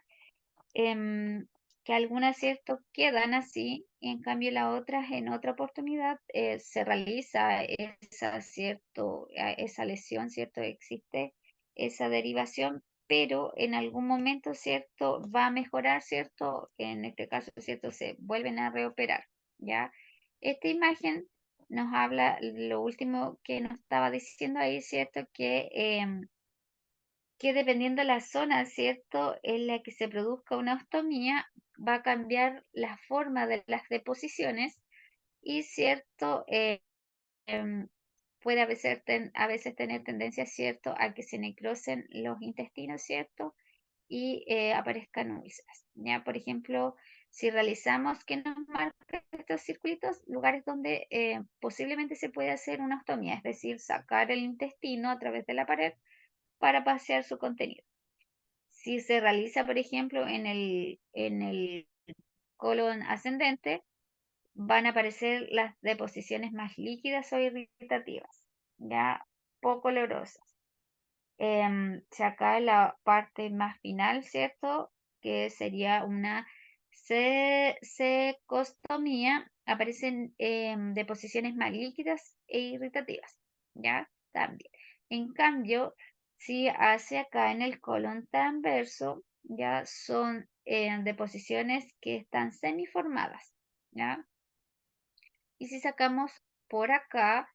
Em, que algunas, ¿cierto? Quedan así, y en cambio las otras, en otra oportunidad, se realiza esa, ¿cierto? Esa lesión, ¿cierto? Existe esa derivación, pero en algún momento, ¿cierto? Va a mejorar, ¿cierto? En este caso, ¿cierto? Se vuelven a reoperar, ¿ya? Esta imagen nos habla lo último que nos estaba diciendo ahí, ¿cierto? Que dependiendo de la zona, ¿cierto? En la que se produzca una ostomía, va a cambiar la forma de las deposiciones y, ¿cierto? Em, puede a veces tener tendencia, ¿cierto? A que se necrosen los intestinos, ¿cierto? Y aparezcan úlceras. ¿Ya? Por ejemplo, si realizamos que nos marca estos circuitos, lugares donde posiblemente se puede hacer una ostomía, es decir, sacar el intestino a través de la pared para pasear su contenido. Si se realiza, por ejemplo, en el colon ascendente, van a aparecer las deposiciones más líquidas o irritativas, ya poco olorosas. Si acá en la parte más final, ¿cierto? Que sería una secostomía, aparecen deposiciones más líquidas e irritativas, ¿ya? También. En cambio, si hace acá en el colon transverso, ya son deposiciones que están semiformadas, ¿ya? Y si sacamos por acá,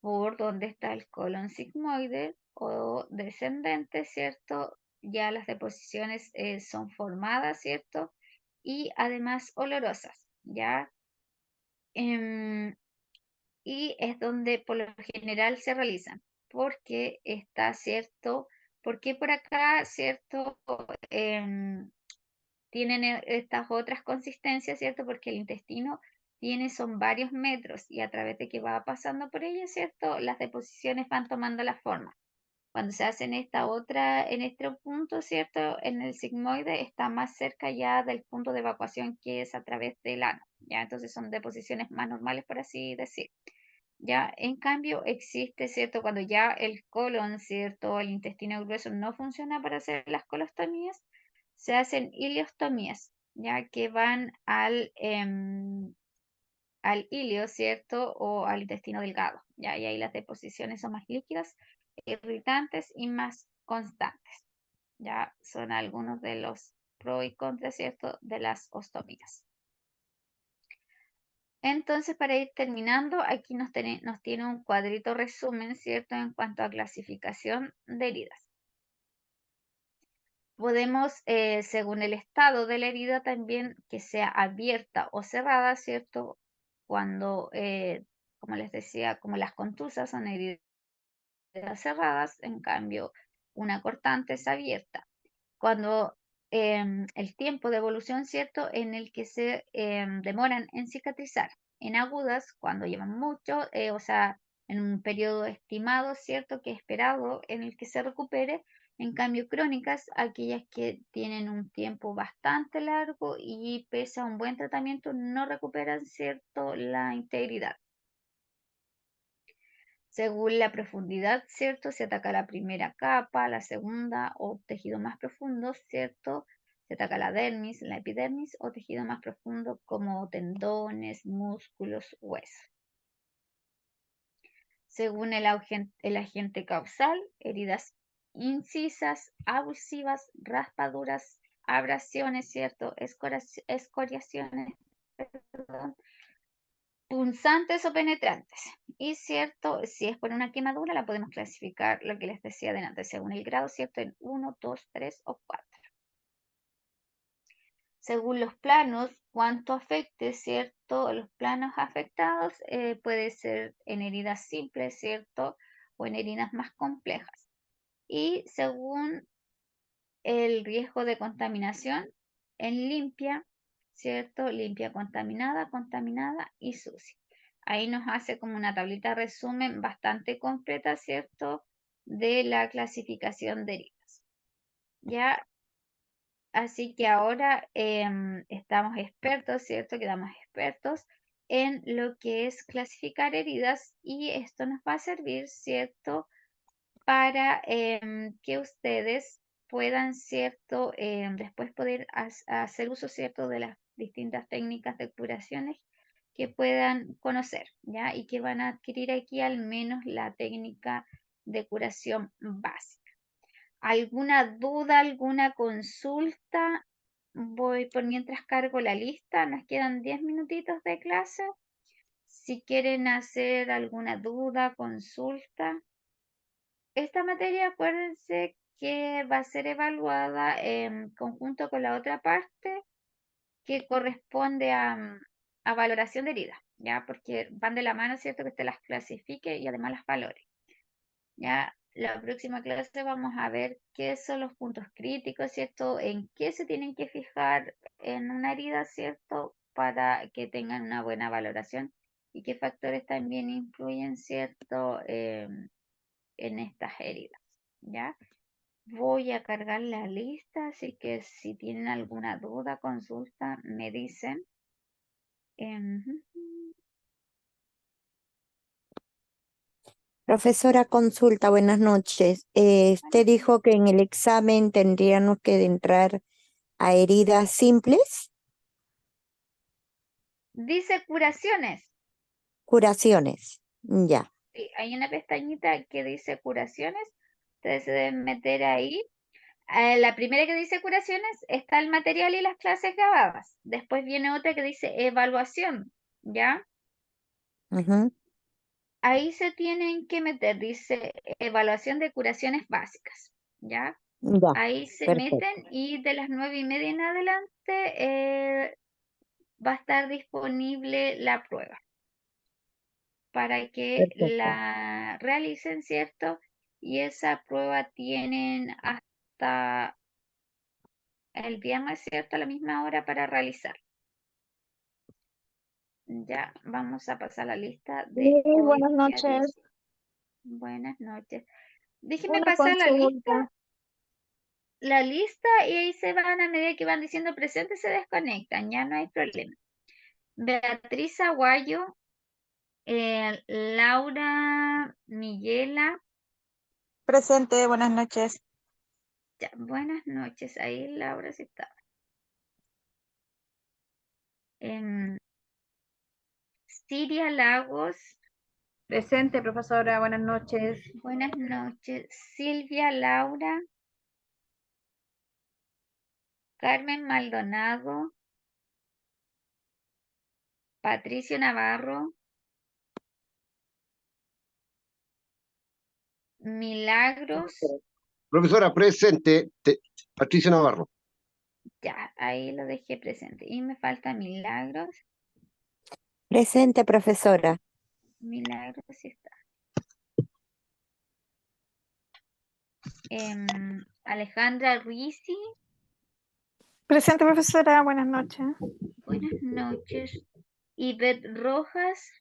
por donde está el colon sigmoide o descendente, ¿cierto? Ya las deposiciones son formadas, ¿cierto? Y además olorosas, ¿ya? Em, y es donde por lo general se realizan, porque está, ¿cierto? Porque por acá, ¿cierto? Tienen estas otras consistencias, ¿cierto? Porque el intestino son varios metros y a través de que va pasando por ella, ¿cierto? Las deposiciones van tomando la forma. Cuando se hace en este punto, ¿cierto? En el sigmoide está más cerca ya del punto de evacuación que es a través del ano, ¿ya? Entonces son deposiciones más normales, por así decir. Ya, en cambio, existe, ¿cierto? Cuando ya el colon, ¿cierto? El intestino grueso no funciona para hacer las colostomías, se hacen ileostomías, ya que van al ilio, ¿cierto? O al intestino delgado, ya, y ahí las deposiciones son más líquidas, irritantes y más constantes. Ya son algunos de los pros y contras, ¿cierto?, de las ostomías. Entonces, para ir terminando, aquí nos tiene un cuadrito resumen, ¿cierto?, en cuanto a clasificación de heridas. Podemos, según el estado de la herida, también que sea abierta o cerrada, ¿cierto? Cuando, como les decía, como las contusas son heridas cerradas, en cambio, una cortante es abierta. Cuando el tiempo de evolución, ¿cierto?, en el que se demoran en cicatrizar. En agudas, cuando llevan mucho, o sea, en un periodo estimado, ¿cierto?, que esperado en el que se recupere. En cambio, crónicas, aquellas que tienen un tiempo bastante largo y pese a un buen tratamiento, no recuperan, ¿cierto?, la integridad. Según la profundidad, ¿cierto? Se ataca la primera capa, la segunda o tejido más profundo, ¿cierto? Se ataca la dermis, la epidermis o tejido más profundo como tendones, músculos, huesos. Según el agente causal, heridas incisas, abusivas, raspaduras, abrasiones, ¿cierto? Escoriaciones, perdón, punzantes o penetrantes. Y cierto, si es por una quemadura, la podemos clasificar, lo que les decía antes, según el grado, ¿cierto? En 1, 2, 3 o 4. Según los planos, cuánto afecte, ¿cierto? Los planos afectados puede ser en heridas simples, ¿cierto? O en heridas más complejas. Y según el riesgo de contaminación, en limpia, ¿cierto? Limpia contaminada, contaminada y sucia. Ahí nos hace como una tablita resumen bastante completa, ¿cierto?, de la clasificación de heridas. Ya, así que ahora estamos expertos, ¿cierto? Quedamos expertos en lo que es clasificar heridas y esto nos va a servir, ¿cierto?, para que ustedes puedan, ¿cierto?, después poder hacer uso, ¿cierto?, de las distintas técnicas de curaciones que puedan conocer, ¿ya? Y que van a adquirir aquí al menos la técnica de curación básica. ¿Alguna duda, alguna consulta? Voy por mientras cargo la lista, nos quedan 10 minutitos de clase. Si quieren hacer alguna duda, consulta. Esta materia, acuérdense que va a ser evaluada en conjunto con la otra parte que corresponde a valoración de herida, ¿ya? Porque van de la mano, ¿cierto? Que usted las clasifique y además las valore, ¿ya? La próxima clase vamos a ver qué son los puntos críticos, ¿cierto? En qué se tienen que fijar en una herida, ¿cierto? Para que tengan una buena valoración y qué factores también influyen, ¿cierto? En estas heridas, ¿ya? Voy a cargar la lista, así que si tienen alguna duda, consulta, me dicen. Em, Profesora, consulta, buenas noches. Usted dijo que en el examen tendríamos que entrar a heridas simples, Dice curaciones. curaciones. Ya. Sí, hay una pestañita que dice curaciones. Ustedes se deben meter ahí. La primera que dice curaciones está el material y las clases grabadas. Después viene otra que dice evaluación, ¿ya? Ujú. Ahí se tienen que meter, dice evaluación de curaciones básicas, ¿ya? Ya, Ahí se perfecto, meten y de las 9:30 en adelante va a estar disponible la prueba para que perfecto. la realicen, ¿cierto? Y esa prueba tienen hasta el viernes, ¿cierto? A la misma hora para realizar. Ya vamos a pasar la lista de Sí, hoy, buenas día noches. 10. Buenas noches. Déjenme Una pasar consulta. la lista y ahí se van a medida que van diciendo presente, se desconectan, ya no hay problema. Beatriz Aguayo, Laura Millela, Presente, buenas noches. ya, buenas noches, ahí Laura sí está. Siria Lagos, Presente, profesora, buenas noches. buenas noches. Silvia Laura, Carmen Maldonado, Patricio Navarro, Milagros, Profesora, presente. Patricio Navarro. ya, ahí lo dejé presente. Y me falta Milagros, Presente, profesora. Milagros sí está. Alejandra Risi, Presente, profesora. Buenas noches. buenas noches. Ivette Rojas,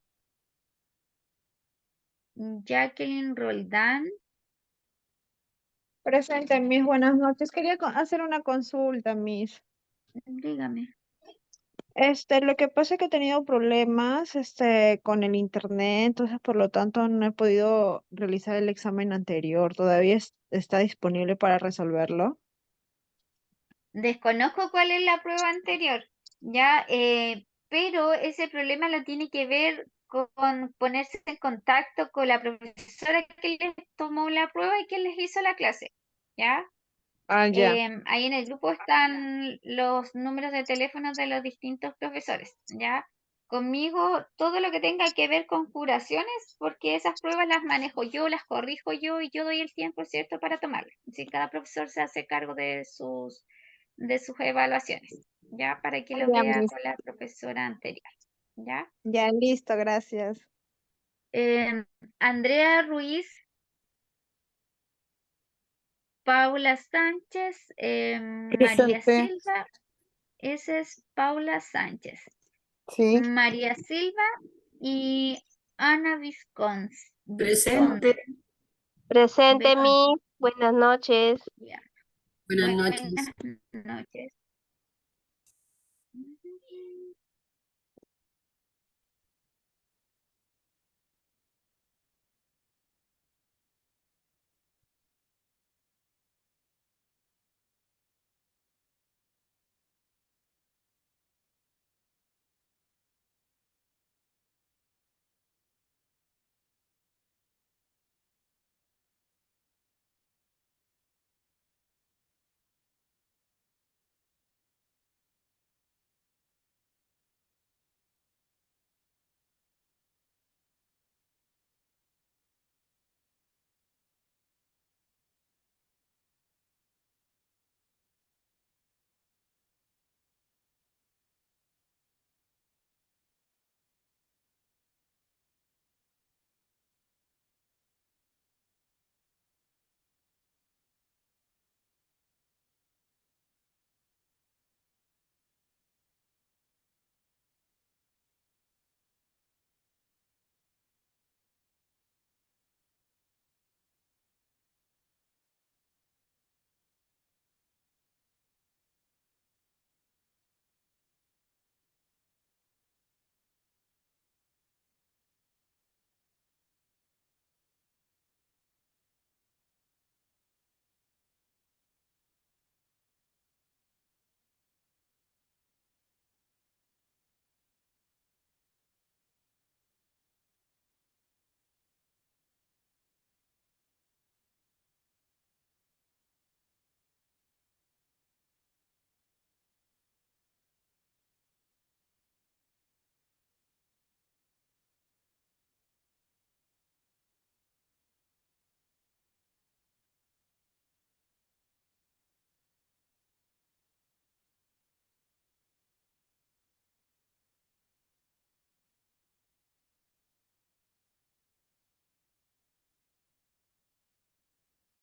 Jacqueline Roldán, Presente, Miss. Buenas noches. Quería hacer una consulta, Miss. dígame. Lo que pasa es que he tenido problemas, con el internet, entonces por lo tanto no he podido realizar el examen anterior. ¿Todavía está disponible para resolverlo? Desconozco cuál es la prueba anterior, ya, pero ese problema lo tiene que ver con ponerse en contacto con la profesora que les tomó la prueba y que les hizo la clase, ¿ya? Ah, ya. Ahí en el grupo están los números de teléfono de los distintos profesores, ¿ya? Conmigo todo lo que tenga que ver con curaciones, porque esas pruebas las manejo yo, las corrijo yo y yo doy el 100% para tomarlas. Así cada profesor se hace cargo de sus evaluaciones, ¿ya? Para que lo Ya, vea Miss. con la profesora anterior, ¿ya? Ya, listo, gracias. Andrea Ruiz, Paula Sánchez, María Presente. Silva, esa es Paula Sánchez, Sí. María Silva y Ana Visconti. Presente. Presente, Visconti, mi. Buenas noches. ya. Buenas Buenas noches. noches.